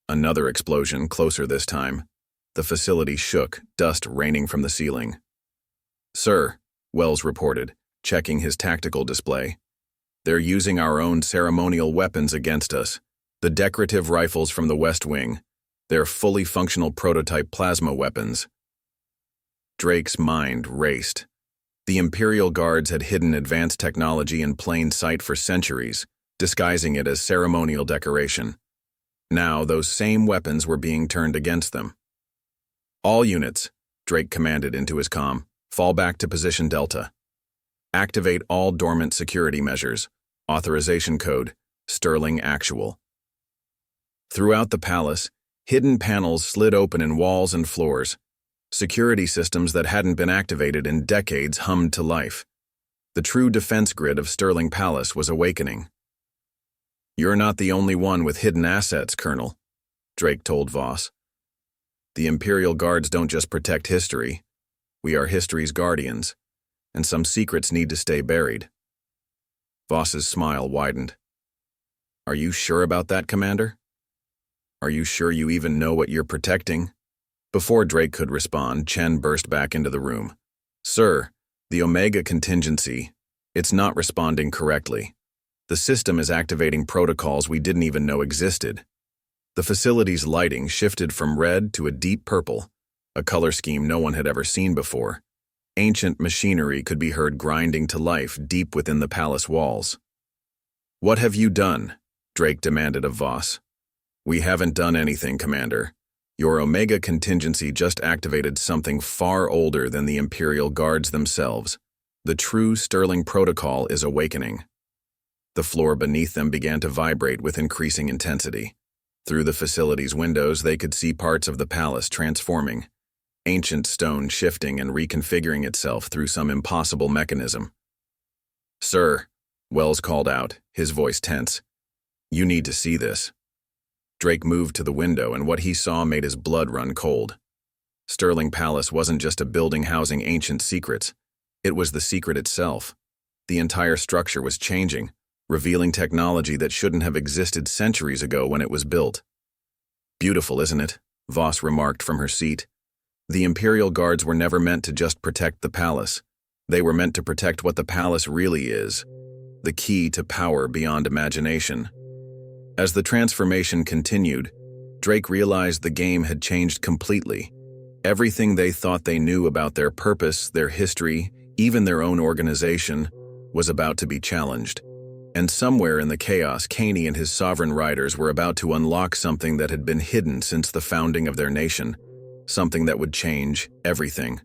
Another explosion, closer this time. The facility shook, dust raining from the ceiling. "Sir," Wells reported, checking his tactical display. "They're using our own ceremonial weapons against us. The decorative rifles from the West Wing. They're fully functional prototype plasma weapons." Drake's mind raced. The Imperial Guards had hidden advanced technology in plain sight for centuries, disguising it as ceremonial decoration. Now, those same weapons were being turned against them. "All units," Drake commanded into his comm, "fall back to position Delta. Activate all dormant security measures. Authorization code, Sterling Actual." Throughout the palace, hidden panels slid open in walls and floors. Security systems that hadn't been activated in decades hummed to life. The true defense grid of Sterling Palace was awakening. "You're not the only one with hidden assets, Colonel," Drake told Voss. "The Imperial Guards don't just protect history. We are history's guardians, and some secrets need to stay buried." Voss's smile widened. "Are you sure about that, Commander? Are you sure you even know what you're protecting?" Before Drake could respond, Chen burst back into the room. "Sir, the Omega contingency, it's not responding correctly. The system is activating protocols we didn't even know existed." The facility's lighting shifted from red to a deep purple, a color scheme no one had ever seen before. Ancient machinery could be heard grinding to life deep within the palace walls. "What have you done?" Drake demanded of Voss. "We haven't done anything, Commander. Your Omega contingency just activated something far older than the Imperial Guards themselves. The true Sterling Protocol is awakening." The floor beneath them began to vibrate with increasing intensity. Through the facility's windows, they could see parts of the palace transforming, ancient stone shifting and reconfiguring itself through some impossible mechanism. "Sir," Wells called out, his voice tense, "you need to see this." Drake moved to the window, and what he saw made his blood run cold. Sterling Palace wasn't just a building housing ancient secrets. It was the secret itself. The entire structure was changing, revealing technology that shouldn't have existed centuries ago when it was built. "Beautiful, isn't it?" Voss remarked from her seat. "The Imperial Guards were never meant to just protect the palace. They were meant to protect what the palace really is, the key to power beyond imagination." As the transformation continued, Drake realized the game had changed completely. Everything they thought they knew about their purpose, their history, even their own organization, was about to be challenged. And somewhere in the chaos, Kaney and his sovereign riders were about to unlock something that had been hidden since the founding of their nation, something that would change everything.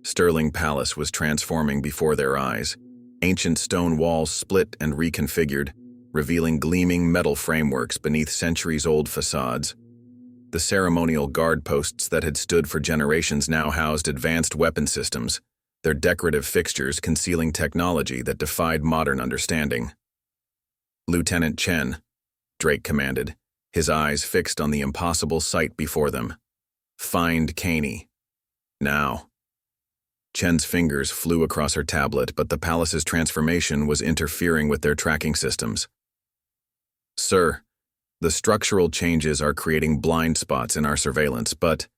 Sterling Palace was transforming before their eyes. Ancient stone walls split and reconfigured, revealing gleaming metal frameworks beneath centuries-old facades. The ceremonial guard posts that had stood for generations now housed advanced weapon systems, their decorative fixtures concealing technology that defied modern understanding. "Lieutenant Chen," Drake commanded, his eyes fixed on the impossible sight before them. "Find Kaney. Now." Chen's fingers flew across her tablet, but the palace's transformation was interfering with their tracking systems. "Sir, the structural changes are creating blind spots in our surveillance, but..."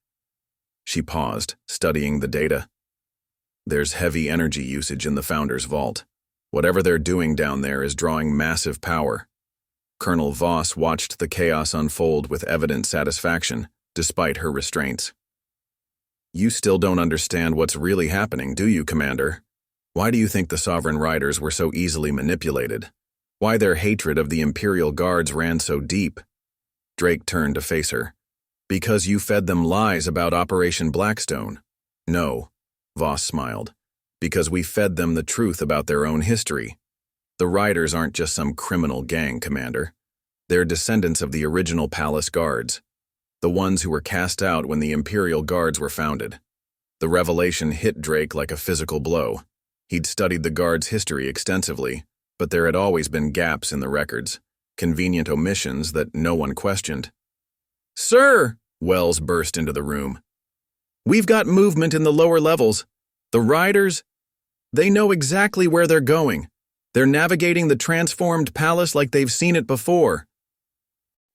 She paused, studying the data. "There's heavy energy usage in the Founder's vault. Whatever they're doing down there is drawing massive power." Colonel Voss watched the chaos unfold with evident satisfaction, despite her restraints. "You still don't understand what's really happening, do you, Commander? Why do you think the Sovereign Riders were so easily manipulated? Why their hatred of the Imperial Guards ran so deep?" Drake turned to face her. "Because you fed them lies about Operation Blackstone." "No," Voss smiled. "Because we fed them the truth about their own history. The Riders aren't just some criminal gang, Commander. They're descendants of the original Palace Guards, the ones who were cast out when the Imperial Guards were founded." The revelation hit Drake like a physical blow. He'd studied the Guards' history extensively, but there had always been gaps in the records, convenient omissions that no one questioned. "Sir!" Wells burst into the room. "We've got movement in the lower levels. The Riders, they know exactly where they're going. They're navigating the transformed palace like they've seen it before."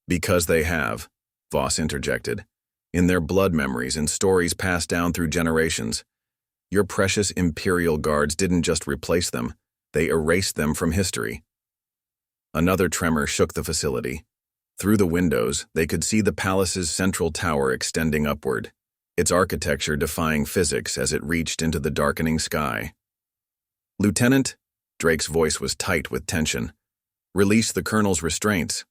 "Because they have," Voss interjected, "in their blood memories and stories passed down through generations. Your precious Imperial Guards didn't just replace them, they erased them from history." Another tremor shook the facility. Through the windows, they could see the palace's central tower extending upward, its architecture defying physics as it reached into the darkening sky. "Lieutenant," Drake's voice was tight with tension, "release the Colonel's restraints."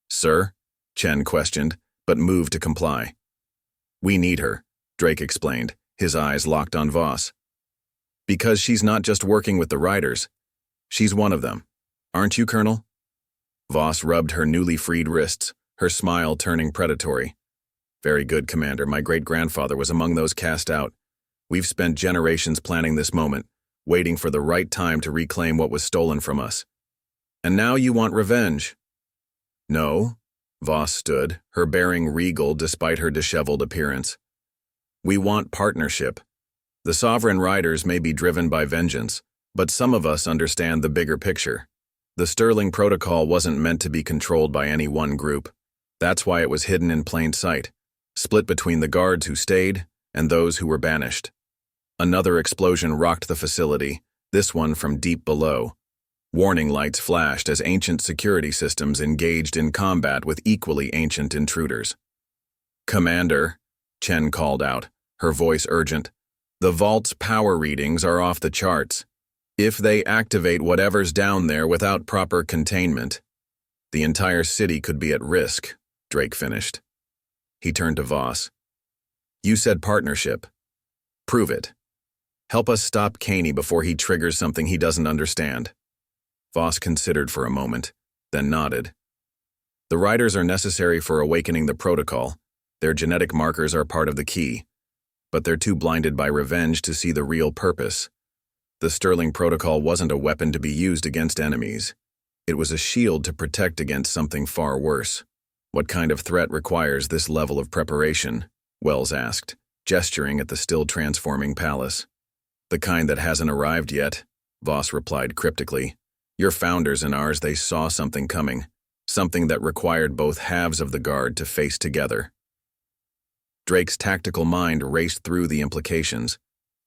"Sir?" Chen questioned, but moved to comply. "We need her," Drake explained, his eyes locked on Voss. "Because she's not just working with the Riders. She's one of them. Aren't you, Colonel?" Voss rubbed her newly freed wrists, her smile turning predatory. "Very good, Commander. My great-grandfather was among those cast out. We've spent generations planning this moment, waiting for the right time to reclaim what was stolen from us. And now you want revenge." "No." Voss stood, her bearing regal despite her disheveled appearance. "We want partnership. The Sovereign Riders may be driven by vengeance, but some of us understand the bigger picture. The Sterling Protocol wasn't meant to be controlled by any one group. That's why it was hidden in plain sight, split between the guards who stayed and those who were banished." Another explosion rocked the facility, this one from deep below. Warning lights flashed as ancient security systems engaged in combat with equally ancient intruders. "Commander," Chen called out, her voice urgent, "the vault's power readings are off the charts. If they activate whatever's down there without proper containment, the entire city could be at risk," Drake finished. He turned to Voss. "You said partnership. Prove it. Help us stop Kaney before he triggers something he doesn't understand." Voss considered for a moment, then nodded. "The Riders are necessary for awakening the protocol. Their genetic markers are part of the key, but they're too blinded by revenge to see the real purpose. The Sterling Protocol wasn't a weapon to be used against enemies. It was a shield to protect against something far worse. What kind of threat requires this level of preparation?" Wells asked, gesturing at the still transforming palace. "The kind that hasn't arrived yet," Voss replied cryptically. "Your founders and ours, they saw something coming, something that required both halves of the Guard to face together." Drake's tactical mind raced through the implications.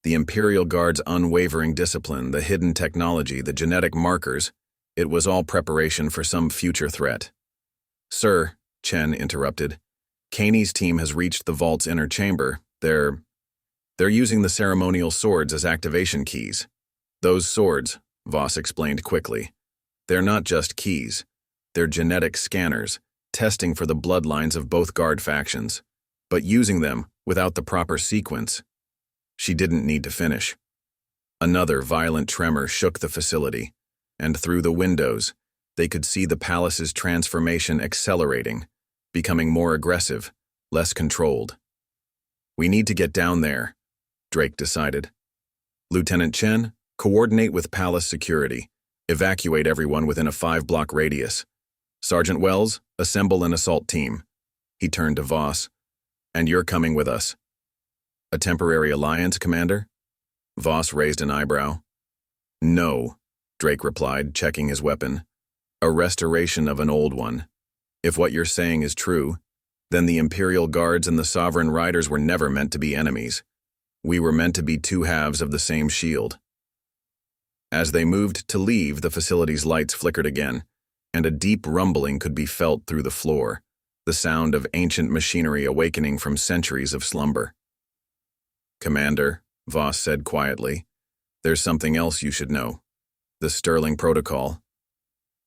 The Imperial Guard's unwavering discipline, the hidden technology, the genetic markers. It was all preparation for some future threat. "Sir," Chen interrupted, "Kaney's team has reached the vault's inner chamber. They're using the ceremonial swords as activation keys." "Those swords," Voss explained quickly. "They're not just keys. They're genetic scanners, testing for the bloodlines of both guard factions, but using them without the proper sequence." She didn't need to finish. Another violent tremor shook the facility, and through the windows, they could see the palace's transformation accelerating, becoming more aggressive, less controlled. "We need to get down there," Drake decided. "Lieutenant Chen, coordinate with palace security. Evacuate everyone within a 5-block radius. Sergeant Wells, assemble an assault team." He turned to Voss. "And you're coming with us." "A temporary alliance, Commander?" Voss raised an eyebrow. "No," Drake replied, checking his weapon. "A restoration of an old one. If what you're saying is true, then the Imperial Guards and the Sovereign Riders were never meant to be enemies. We were meant to be two halves of the same shield." As they moved to leave, the facility's lights flickered again, and a deep rumbling could be felt through the floor, the sound of ancient machinery awakening from centuries of slumber. "Commander," Voss said quietly, "there's something else you should know. The Sterling Protocol.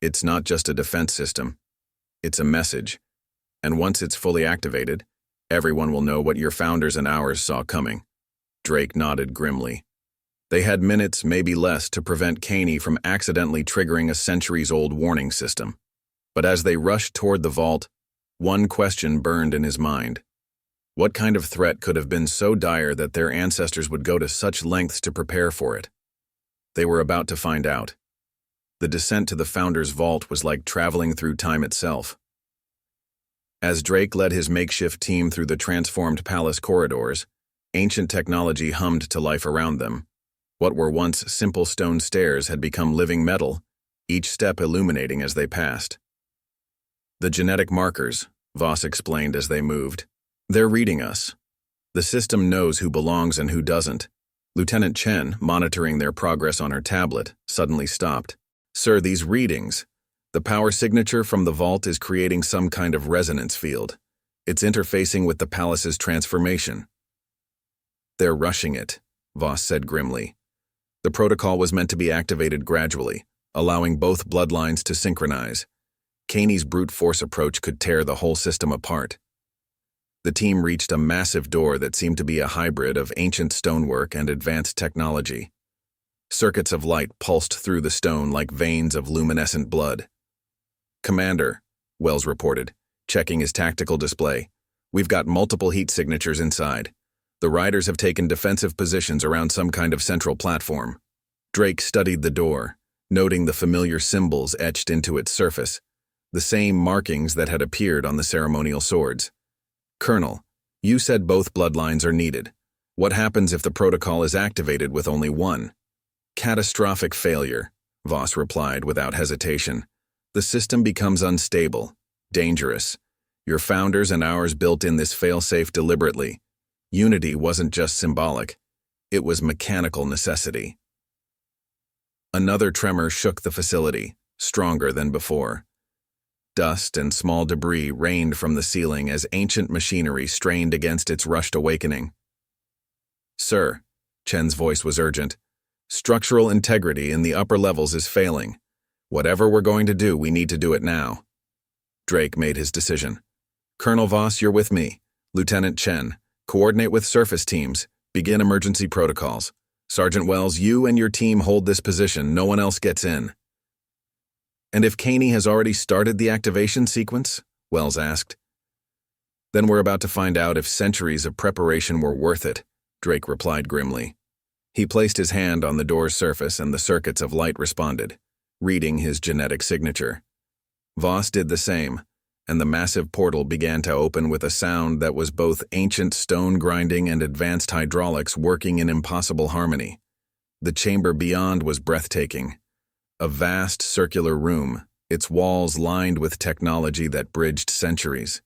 It's not just a defense system. It's a message. And once it's fully activated, everyone will know what your founders and ours saw coming." Drake nodded grimly. They had minutes, maybe less, to prevent Kaney from accidentally triggering a centuries-old warning system. But as they rushed toward the vault, one question burned in his mind. What kind of threat could have been so dire that their ancestors would go to such lengths to prepare for it? They were about to find out. The descent to the Founder's vault was like traveling through time itself. As Drake led his makeshift team through the transformed palace corridors, ancient technology hummed to life around them. What were once simple stone stairs had become living metal, each step illuminating as they passed. "The genetic markers," Voss explained as they moved. "They're reading us. The system knows who belongs and who doesn't." Lieutenant Chen, monitoring their progress on her tablet, suddenly stopped. "Sir, these readings. The power signature from the vault is creating some kind of resonance field. It's interfacing with the palace's transformation." "They're rushing it," Voss said grimly. "The protocol was meant to be activated gradually, allowing both bloodlines to synchronize. Kaney's brute force approach could tear the whole system apart." The team reached a massive door that seemed to be a hybrid of ancient stonework and advanced technology. Circuits of light pulsed through the stone like veins of luminescent blood. "Commander," Wells reported, checking his tactical display, "we've got multiple heat signatures inside. The riders have taken defensive positions around some kind of central platform." Drake studied the door, noting the familiar symbols etched into its surface, the same markings that had appeared on the ceremonial swords. "Colonel, you said both bloodlines are needed. What happens if the protocol is activated with only one?" "Catastrophic failure," Voss replied without hesitation. "The system becomes unstable, dangerous. Your founders and ours built in this failsafe deliberately. Unity wasn't just symbolic. It was mechanical necessity." Another tremor shook the facility, stronger than before. Dust and small debris rained from the ceiling as ancient machinery strained against its rushed awakening. "Sir," Chen's voice was urgent, "structural integrity in the upper levels is failing. Whatever we're going to do, we need to do it now." Drake made his decision. "Colonel Voss, you're with me. Lieutenant Chen, coordinate with surface teams. Begin emergency protocols. Sergeant Wells, you and your team hold this position. No one else gets in." "And if Kaney has already started the activation sequence?" Wells asked. "Then we're about to find out if centuries of preparation were worth it," Drake replied grimly. He placed his hand on the door's surface and the circuits of light responded, reading his genetic signature. Voss did the same, and the massive portal began to open with a sound that was both ancient stone grinding and advanced hydraulics working in impossible harmony. The chamber beyond was breathtaking. A vast circular room, its walls lined with technology that bridged centuries.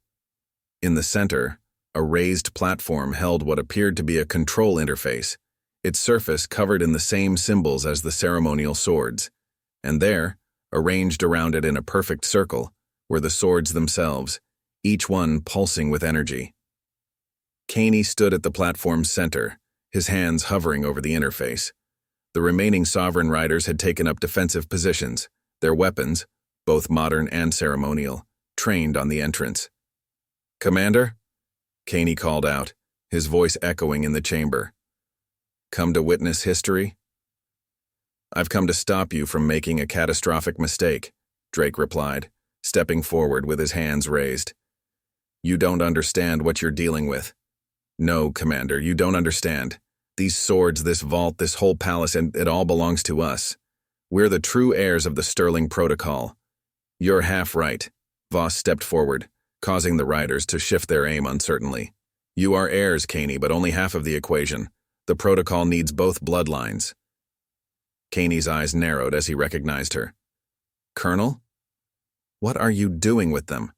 In the center, a raised platform held what appeared to be a control interface, its surface covered in the same symbols as the ceremonial swords. And there, Arranged around it in a perfect circle were the swords themselves, each one pulsing with energy. Caney stood at the platform's center, his hands hovering over the interface. The remaining sovereign riders had taken up defensive positions, their weapons, both modern and ceremonial, trained on the entrance. "Commander?" Caney called out, his voice echoing in the chamber. "Come to witness history?" "I've come to stop you from making a catastrophic mistake," Drake replied, stepping forward with his hands raised. "You don't understand what you're dealing with. No, Commander, you don't understand. These swords, this vault, this whole palace, and it all belongs to us. We're the true heirs of the Sterling Protocol." "You're half right." Voss stepped forward, causing the riders to shift their aim uncertainly. "You are heirs, Caney, but only half of the equation. The protocol needs both bloodlines." Caney's eyes narrowed as he recognized her. "Colonel? What are you doing with them?"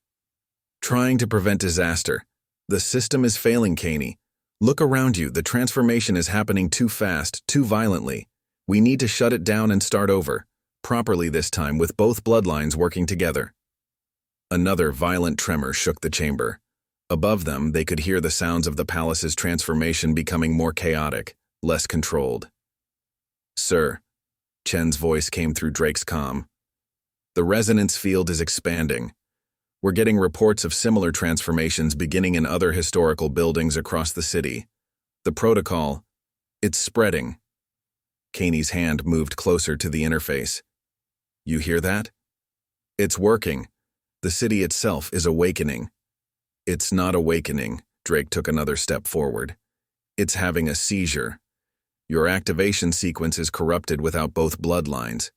"Trying to prevent disaster. The system is failing, Caney. Look around you, the transformation is happening too fast, too violently. We need to shut it down and start over, properly this time with both bloodlines working together." Another violent tremor shook the chamber. Above them, they could hear the sounds of the palace's transformation becoming more chaotic, less controlled. "Sir," Chen's voice came through Drake's comm. "The resonance field is expanding. We're getting reports of similar transformations beginning in other historical buildings across the city. The protocol, it's spreading." Caney's hand moved closer to the interface. "You hear that? It's working. The city itself is awakening." "It's not awakening," Drake took another step forward. "It's having a seizure. Your activation sequence is corrupted without both bloodlines.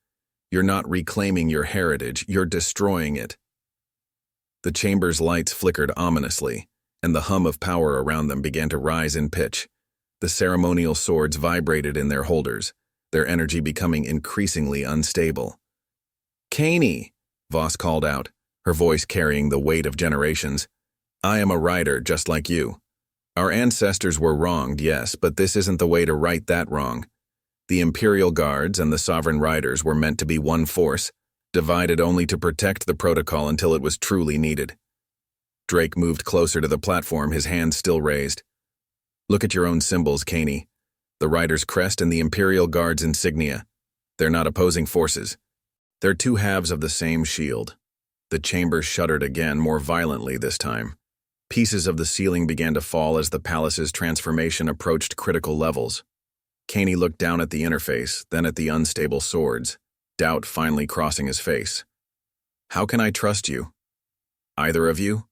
You're not reclaiming your heritage, you're destroying it." The chamber's lights flickered ominously, and the hum of power around them began to rise in pitch. The ceremonial swords vibrated in their holders, their energy becoming increasingly unstable. "Caney!" Voss called out, her voice carrying the weight of generations. "I am a rider just like you. Our ancestors were wronged, yes, but this isn't the way to right that wrong. The Imperial Guards and the Sovereign Riders were meant to be one force, divided only to protect the protocol until it was truly needed." Drake moved closer to the platform, his hands still raised. "Look at your own symbols, Caney. The Rider's crest and the Imperial Guards insignia. They're not opposing forces. They're two halves of the same shield." The chamber shuddered again, more violently this time. Pieces of the ceiling began to fall as the palace's transformation approached critical levels. Caney looked down at the interface, then at the unstable swords, doubt finally crossing his face. "How can I trust you? Either of you?"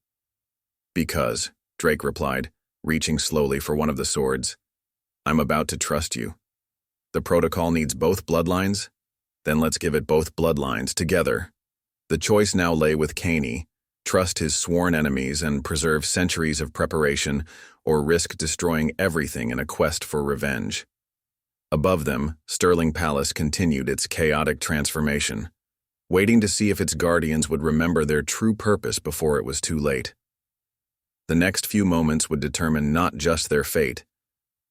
"Because," Drake replied, reaching slowly for one of the swords. "I'm about to trust you. The protocol needs both bloodlines? Then let's give it both bloodlines together." The choice now lay with Caney: trust his sworn enemies and preserve centuries of preparation, or risk destroying everything in a quest for revenge. Above them, Sterling Palace continued its chaotic transformation, waiting to see if its guardians would remember their true purpose before it was too late. The next few moments would determine not just their fate,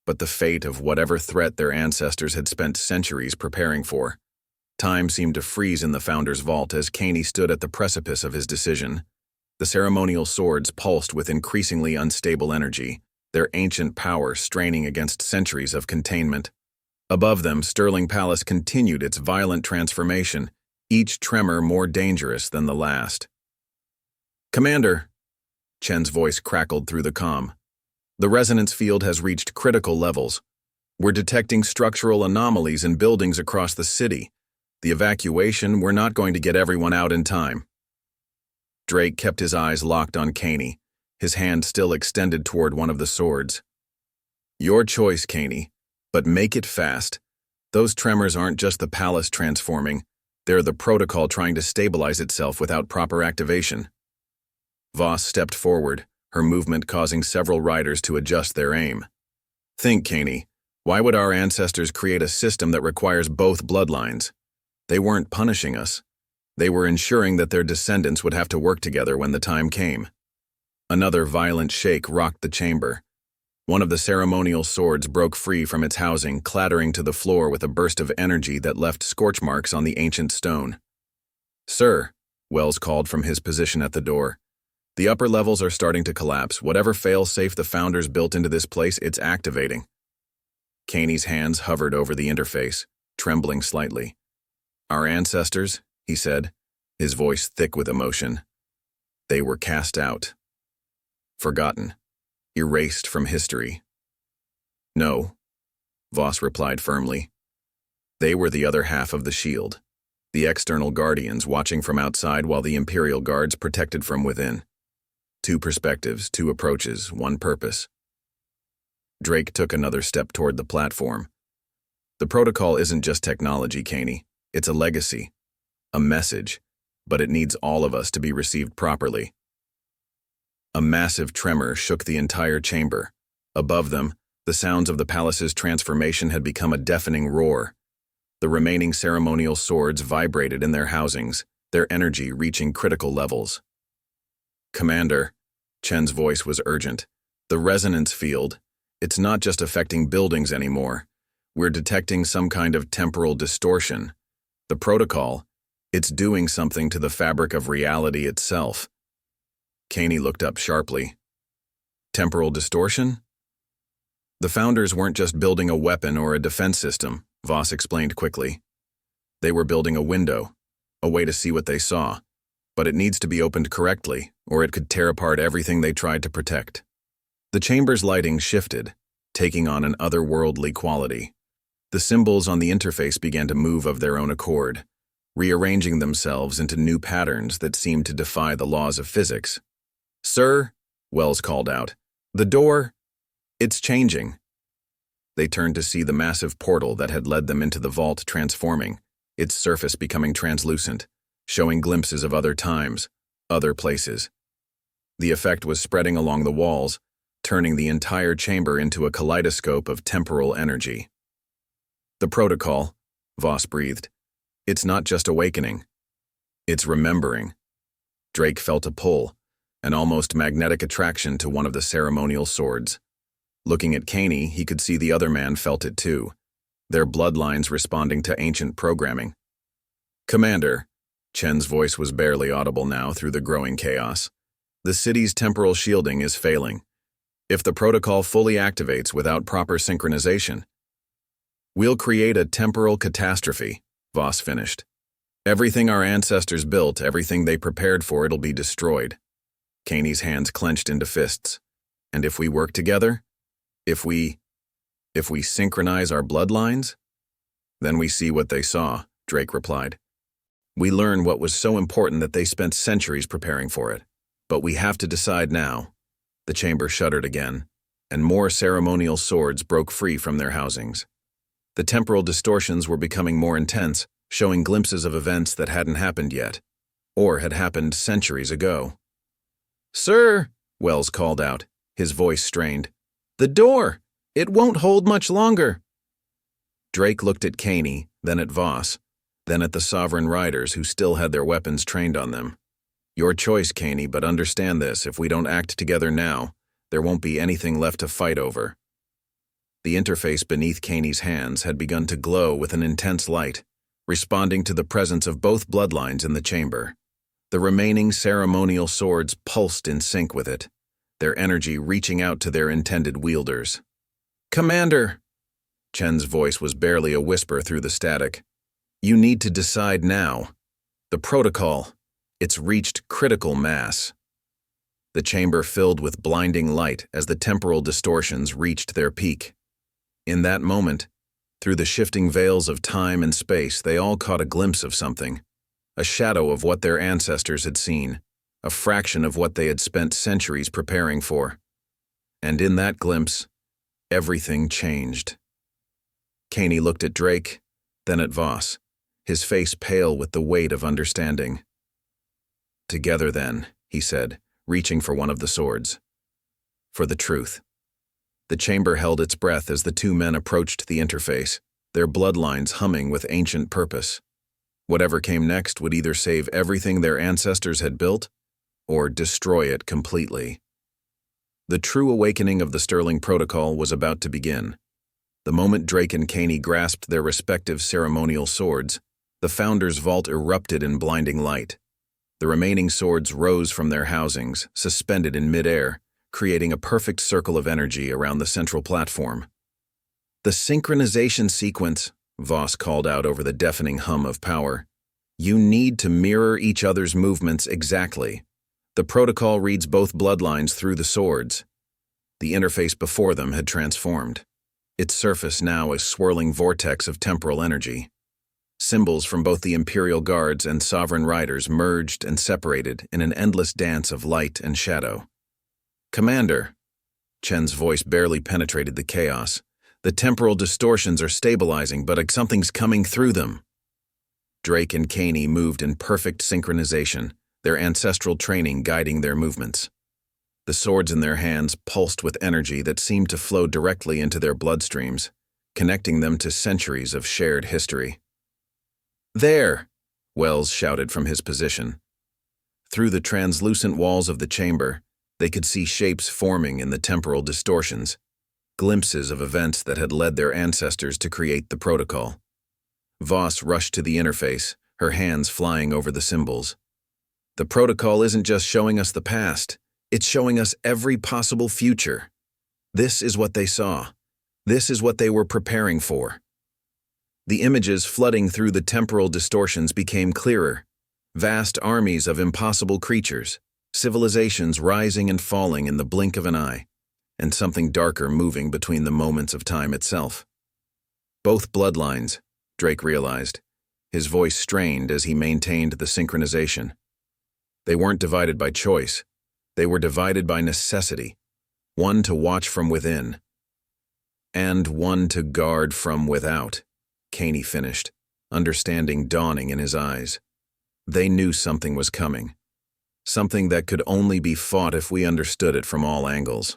but the fate of whatever threat their ancestors had spent centuries preparing for. Time seemed to freeze in the Founder's vault as Caney stood at the precipice of his decision. The ceremonial swords pulsed with increasingly unstable energy, their ancient power straining against centuries of containment. Above them, Sterling Palace continued its violent transformation, each tremor more dangerous than the last. "Commander," Chen's voice crackled through the comm, "the resonance field has reached critical levels. We're detecting structural anomalies in buildings across the city. The evacuation, we're not going to get everyone out in time." Drake kept his eyes locked on Caney, his hand still extended toward one of the swords. "Your choice, Caney, but make it fast. Those tremors aren't just the palace transforming, they're the protocol trying to stabilize itself without proper activation." Voss stepped forward, her movement causing several riders to adjust their aim. "Think, Caney, why would our ancestors create a system that requires both bloodlines? They weren't punishing us. They were ensuring that their descendants would have to work together when the time came." Another violent shake rocked the chamber. One of the ceremonial swords broke free from its housing, clattering to the floor with a burst of energy that left scorch marks on the ancient stone. Sir, Wells called from his position at the door. The upper levels are starting to collapse. Whatever fail-safe the Founders built into this place, it's activating. Caney's hands hovered over the interface, trembling slightly. Our ancestors, he said, his voice thick with emotion. They were cast out. Forgotten. Erased from history. No, Voss replied firmly. They were the other half of the shield. The external guardians watching from outside while the Imperial Guards protected from within. Two perspectives, two approaches, one purpose. Drake took another step toward the platform. The protocol isn't just technology, Caney. It's a legacy, a message, but it needs all of us to be received properly. A massive tremor shook the entire chamber. Above them, the sounds of the palace's transformation had become a deafening roar. The remaining ceremonial swords vibrated in their housings, their energy reaching critical levels. Commander, Chen's voice was urgent. The resonance field, it's not just affecting buildings anymore. We're detecting some kind of temporal distortion. The protocol, it's doing something to the fabric of reality itself. Caney looked up sharply. Temporal distortion? The Founders weren't just building a weapon or a defense system, Voss explained quickly. They were building a window, a way to see what they saw. But it needs to be opened correctly, or it could tear apart everything they tried to protect. The chamber's lighting shifted, taking on an otherworldly quality. The symbols on the interface began to move of their own accord, rearranging themselves into new patterns that seemed to defy the laws of physics. Sir, Wells called out, the door, it's changing. They turned to see the massive portal that had led them into the vault transforming, its surface becoming translucent, showing glimpses of other times, other places. The effect was spreading along the walls, turning the entire chamber into a kaleidoscope of temporal energy. The protocol, Voss breathed. It's not just awakening. It's remembering. Drake felt a pull, an almost magnetic attraction to one of the ceremonial swords. Looking at Caney, he could see the other man felt it too, their bloodlines responding to ancient programming. Commander, Chen's voice was barely audible now through the growing chaos. The city's temporal shielding is failing. If the protocol fully activates without proper synchronization, we'll create a temporal catastrophe, Voss finished. Everything our ancestors built, everything they prepared for, it'll be destroyed. Caney's hands clenched into fists. And if we work together, if we synchronize our bloodlines, then we see what they saw, Drake replied. We learn what was so important that they spent centuries preparing for it. But we have to decide now. The chamber shuddered again, and more ceremonial swords broke free from their housings. The temporal distortions were becoming more intense, showing glimpses of events that hadn't happened yet, or had happened centuries ago. Sir, Wells called out, his voice strained. The door! It won't hold much longer. Drake looked at Caney, then at Voss, then at the Sovereign Riders who still had their weapons trained on them. Your choice, Caney, but understand this, if we don't act together now, there won't be anything left to fight over. The interface beneath Caney's hands had begun to glow with an intense light, responding to the presence of both bloodlines in the chamber. The remaining ceremonial swords pulsed in sync with it, their energy reaching out to their intended wielders. Commander! Chen's voice was barely a whisper through the static. You need to decide now. The protocol, it's reached critical mass. The chamber filled with blinding light as the temporal distortions reached their peak. In that moment, through the shifting veils of time and space, they all caught a glimpse of something, a shadow of what their ancestors had seen, a fraction of what they had spent centuries preparing for. And in that glimpse, everything changed. Caney looked at Drake, then at Voss, his face pale with the weight of understanding. Together then, he said, reaching for one of the swords. For the truth. The chamber held its breath as the two men approached the interface, their bloodlines humming with ancient purpose. Whatever came next would either save everything their ancestors had built, or destroy it completely. The true awakening of the Sterling Protocol was about to begin. The moment Drake and Caney grasped their respective ceremonial swords, The Founders' Vault erupted in blinding light. The remaining swords rose from their housings, suspended in midair, creating a perfect circle of energy around the central platform. The synchronization sequence, Voss called out over the deafening hum of power. You need to mirror each other's movements exactly. The protocol reads both bloodlines through the swords. The interface before them had transformed. Its surface now a swirling vortex of temporal energy. Symbols from both the Imperial Guards and Sovereign Riders merged and separated in an endless dance of light and shadow. Commander, Chen's voice barely penetrated the chaos. The temporal distortions are stabilizing, but something's coming through them. Drake and Caney moved in perfect synchronization, their ancestral training guiding their movements. The swords in their hands pulsed with energy that seemed to flow directly into their bloodstreams, connecting them to centuries of shared history. There! Wells shouted from his position. Through the translucent walls of the chamber, they could see shapes forming in the temporal distortions, glimpses of events that had led their ancestors to create the protocol. Voss rushed to the interface, her hands flying over the symbols. The protocol isn't just showing us the past, it's showing us every possible future. This is what they saw. This is what they were preparing for. The images flooding through the temporal distortions became clearer. Vast armies of impossible creatures, civilizations rising and falling in the blink of an eye, and something darker moving between the moments of time itself. Both bloodlines, Drake realized, his voice strained as he maintained the synchronization. They weren't divided by choice. They were divided by necessity, one to watch from within, and one to guard from without, Caney finished, understanding dawning in his eyes. They knew something was coming, something that could only be fought if we understood it from all angles.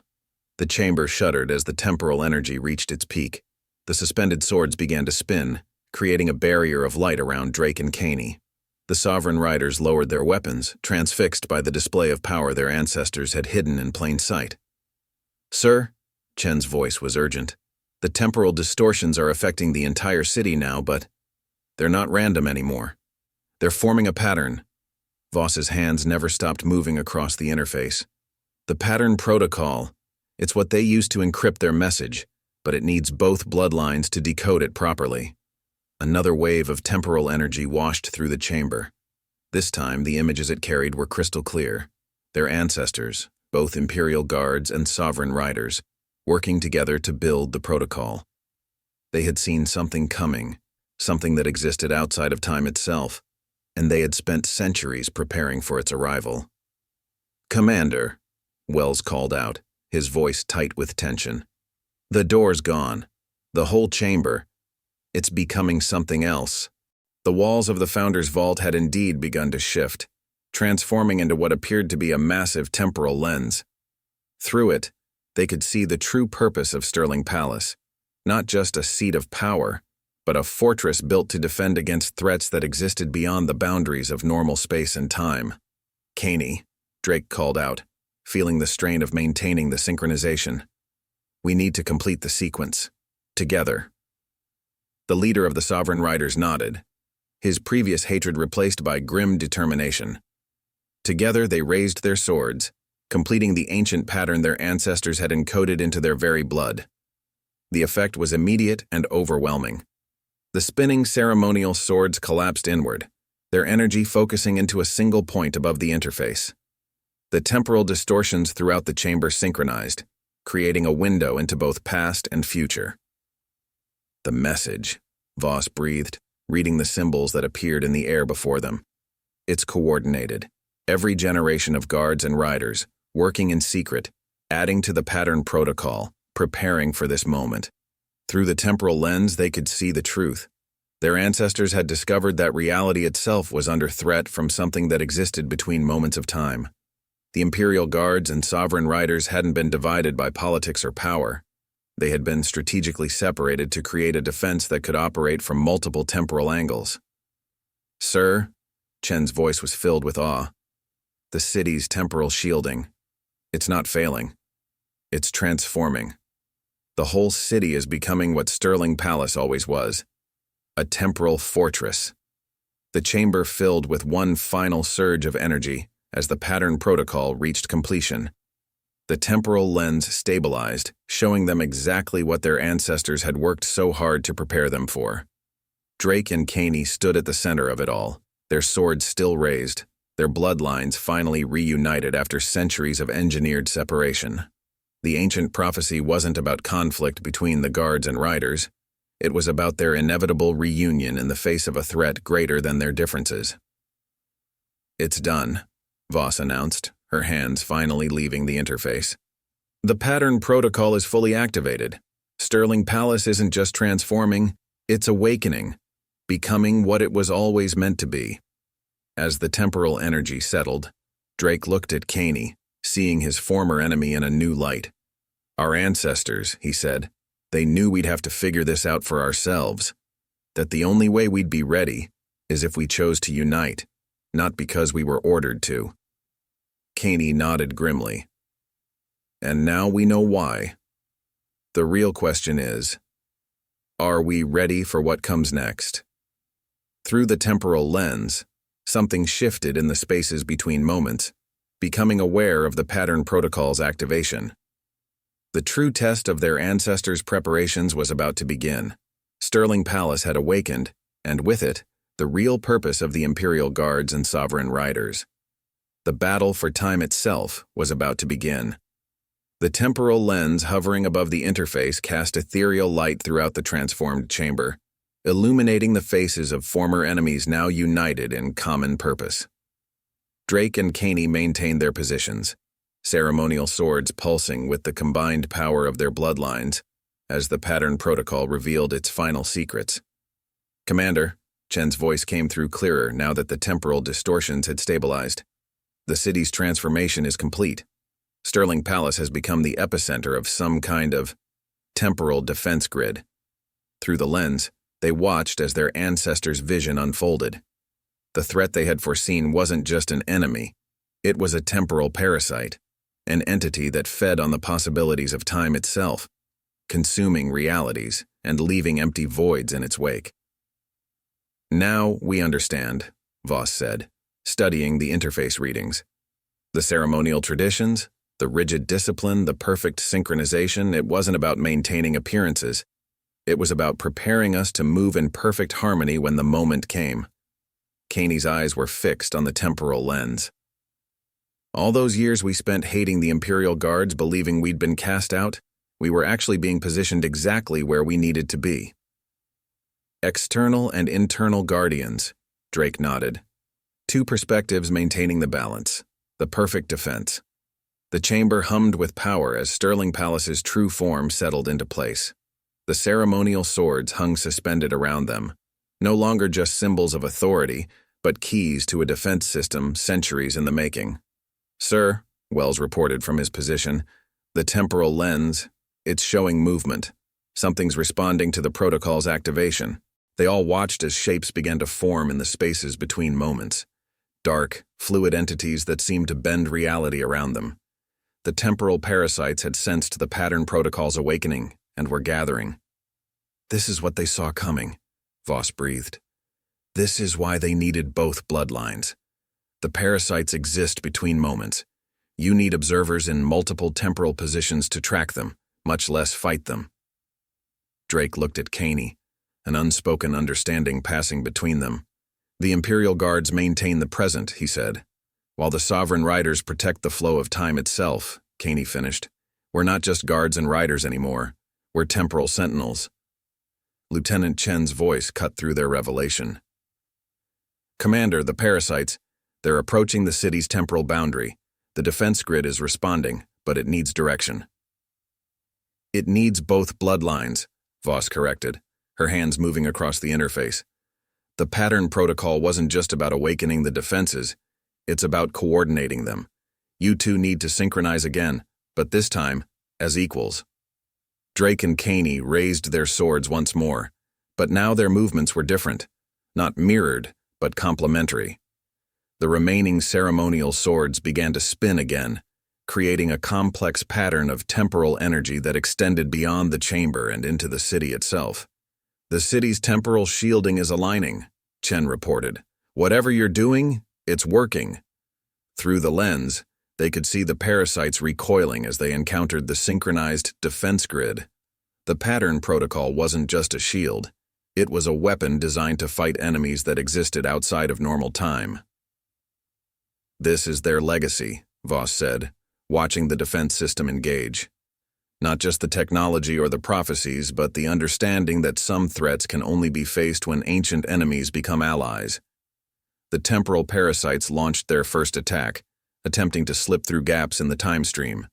The chamber shuddered as the temporal energy reached its peak. The suspended swords began to spin, creating a barrier of light around Drake and Caney. The Sovereign Riders lowered their weapons, transfixed by the display of power their ancestors had hidden in plain sight. Sir, Chen's voice was urgent. The temporal distortions are affecting the entire city now, but they're not random anymore. They're forming a pattern. Voss's hands never stopped moving across the interface. The pattern protocol, it's what they use to encrypt their message, but it needs both bloodlines to decode it properly. Another wave of temporal energy washed through the chamber. This time, the images it carried were crystal clear. Their ancestors, both Imperial Guards and Sovereign Riders, working together to build the protocol. They had seen something coming, something that existed outside of time itself, and they had spent centuries preparing for its arrival. Commander, Wells called out, his voice tight with tension. The door's gone. The whole chamber. It's becoming something else. The walls of the Founders' Vault had indeed begun to shift, transforming into what appeared to be a massive temporal lens. Through it, they could see the true purpose of Sterling Palace, not just a seat of power, but a fortress built to defend against threats that existed beyond the boundaries of normal space and time. Caney, Drake called out, feeling the strain of maintaining the synchronization. We need to complete the sequence. Together. The leader of the Sovereign Riders nodded, his previous hatred replaced by grim determination. Together they raised their swords, completing the ancient pattern their ancestors had encoded into their very blood. The effect was immediate and overwhelming. The spinning ceremonial swords collapsed inward, their energy focusing into a single point above the interface. The temporal distortions throughout the chamber synchronized, creating a window into both past and future. The message, Voss breathed, reading the symbols that appeared in the air before them. It's coordinated. Every generation of guards and riders, working in secret, adding to the pattern protocol, preparing for this moment. Through the temporal lens, they could see the truth. Their ancestors had discovered that reality itself was under threat from something that existed between moments of time. The Imperial Guards and Sovereign Riders hadn't been divided by politics or power. They had been strategically separated to create a defense that could operate from multiple temporal angles. Sir, Chen's voice was filled with awe. The city's temporal shielding. It's not failing. It's transforming. The whole city is becoming what Sterling Palace always was. A temporal fortress. The chamber filled with one final surge of energy as the pattern protocol reached completion. The temporal lens stabilized, showing them exactly what their ancestors had worked so hard to prepare them for. Drake and Caney stood at the center of it all, their swords still raised, their bloodlines finally reunited after centuries of engineered separation. The ancient prophecy wasn't about conflict between the guards and riders. It was about their inevitable reunion in the face of a threat greater than their differences. "It's done," Voss announced, her hands finally leaving the interface. "The pattern protocol is fully activated. Sterling Palace isn't just transforming, it's awakening, becoming what it was always meant to be." As the temporal energy settled, Drake looked at Caney, seeing his former enemy in a new light. "Our ancestors," he said, "they knew we'd have to figure this out for ourselves, that the only way we'd be ready is if we chose to unite, not because we were ordered to." Caney nodded grimly. "And now we know why. The real question is, are we ready for what comes next?" Through the temporal lens, something shifted in the spaces between moments, becoming aware of the pattern protocol's activation. The true test of their ancestors' preparations was about to begin. Sterling Palace had awakened, and with it, the real purpose of the Imperial Guards and Sovereign Riders. The battle for time itself was about to begin. The temporal lens hovering above the interface cast ethereal light throughout the transformed chamber, illuminating the faces of former enemies now united in common purpose. Drake and Caney maintained their positions, ceremonial swords pulsing with the combined power of their bloodlines, as the pattern protocol revealed its final secrets. "Commander," Chen's voice came through clearer now that the temporal distortions had stabilized. "The city's transformation is complete. Sterling Palace has become the epicenter of some kind of temporal defense grid." Through the lens, they watched as their ancestors' vision unfolded. The threat they had foreseen wasn't just an enemy. It was a temporal parasite, an entity that fed on the possibilities of time itself, consuming realities and leaving empty voids in its wake. "Now we understand," Voss said, studying the interface readings. "The ceremonial traditions, the rigid discipline, the perfect synchronization, it wasn't about maintaining appearances. It was about preparing us to move in perfect harmony when the moment came." Caney's eyes were fixed on the temporal lens. "All those years we spent hating the Imperial Guards, believing we'd been cast out, we were actually being positioned exactly where we needed to be." "External and internal guardians," Drake nodded. "Two perspectives maintaining the balance, the perfect defense." The chamber hummed with power as Sterling Palace's true form settled into place. The ceremonial swords hung suspended around them, no longer just symbols of authority, but keys to a defense system centuries in the making. "Sir," Wells reported from his position, "the temporal lens, it's showing movement. Something's responding to the protocol's activation." They all watched as shapes began to form in the spaces between moments. Dark, fluid entities that seemed to bend reality around them. The temporal parasites had sensed the pattern protocol's awakening and were gathering. "This is what they saw coming," Voss breathed. "This is why they needed both bloodlines. The parasites exist between moments. You need observers in multiple temporal positions to track them, much less fight them." Drake looked at Caney, an unspoken understanding passing between them. "The Imperial Guards maintain the present," he said, "while the Sovereign Riders protect the flow of time itself," Caney finished. "We're not just guards and riders anymore. We're temporal sentinels." Lieutenant Chen's voice cut through their revelation. "Commander, the parasites, they're approaching the city's temporal boundary. The defense grid is responding, but it needs direction." "It needs both bloodlines," Voss corrected, her hands moving across the interface. "The pattern protocol wasn't just about awakening the defenses, it's about coordinating them. You two need to synchronize again, but this time, as equals." Drake and Caney raised their swords once more, but now their movements were different, not mirrored, but complementary. The remaining ceremonial swords began to spin again, creating a complex pattern of temporal energy that extended beyond the chamber and into the city itself. "The city's temporal shielding is aligning," Chen reported, Whatever you're doing, it's working. Through the lens, they could see the parasites recoiling as they encountered the synchronized defense grid. The pattern protocol wasn't just a shield. It was a weapon designed to fight enemies that existed outside of normal time. This is their legacy, Voss said, watching the defense system engage. Not just the technology or the prophecies, but the understanding that some threats can only be faced when ancient enemies become allies. The temporal parasites launched their first attack, attempting to slip through gaps in the time stream.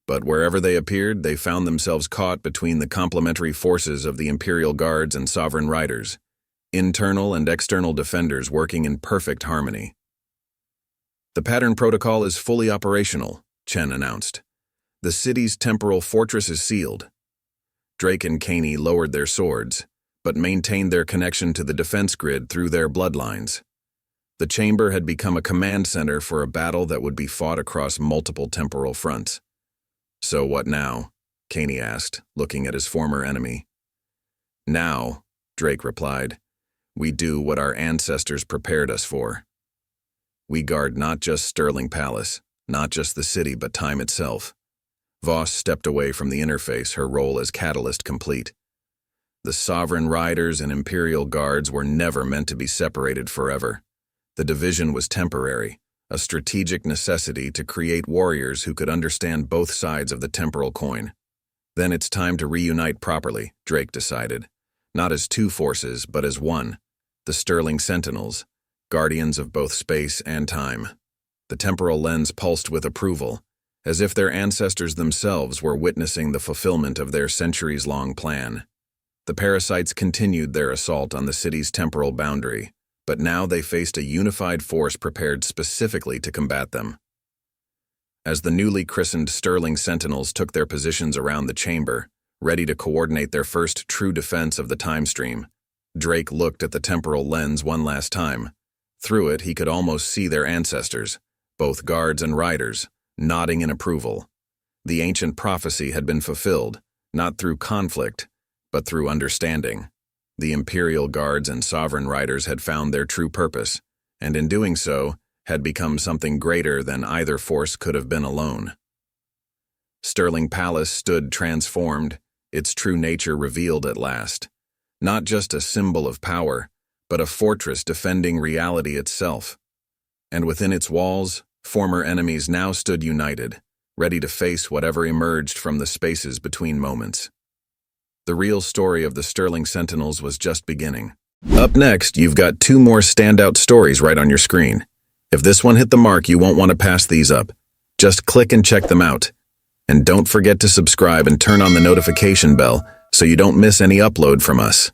But wherever they appeared, they found themselves caught between the complementary forces of the Imperial Guards and Sovereign Riders, internal and external defenders working in perfect harmony. The pattern protocol is fully operational, Chen announced. The city's temporal fortress is sealed. Drake and Caney lowered their swords, but maintained their connection to the defense grid through their bloodlines. The chamber had become a command center for a battle that would be fought across multiple temporal fronts. "So what now?" Caney asked, looking at his former enemy. "Now," Drake replied, "we do what our ancestors prepared us for. We guard not just Sterling Palace, not just the city, but time itself." Voss stepped away from the interface, her role as catalyst complete. The Sovereign Riders and Imperial Guards were never meant to be separated forever. The division was temporary, a strategic necessity to create warriors who could understand both sides of the temporal coin. Then it's time to reunite properly, Drake decided. Not as two forces, but as one. The Sterling Sentinels, guardians of both space and time. The temporal lens pulsed with approval, as if their ancestors themselves were witnessing the fulfillment of their centuries-long plan. The parasites continued their assault on the city's temporal boundary, but now they faced a unified force prepared specifically to combat them. As the newly christened Sterling Sentinels took their positions around the chamber, ready to coordinate their first true defense of the time stream, Drake looked at the temporal lens one last time. Through it, he could almost see their ancestors, both guards and riders, nodding in approval. The ancient prophecy had been fulfilled, not through conflict, but through understanding. The Imperial Guards and Sovereign Riders had found their true purpose, and in doing so, had become something greater than either force could have been alone. Sterling Palace stood transformed, its true nature revealed at last. Not just a symbol of power, but a fortress defending reality itself. And within its walls, former enemies now stood united, ready to face whatever emerged from the spaces between moments. The real story of the Sterling Sentinels was just beginning. Up next, you've got two more standout stories right on your screen. If this one hit the mark, you won't want to pass these up. Just click and check them out. And don't forget to subscribe and turn on the notification bell so you don't miss any upload from us.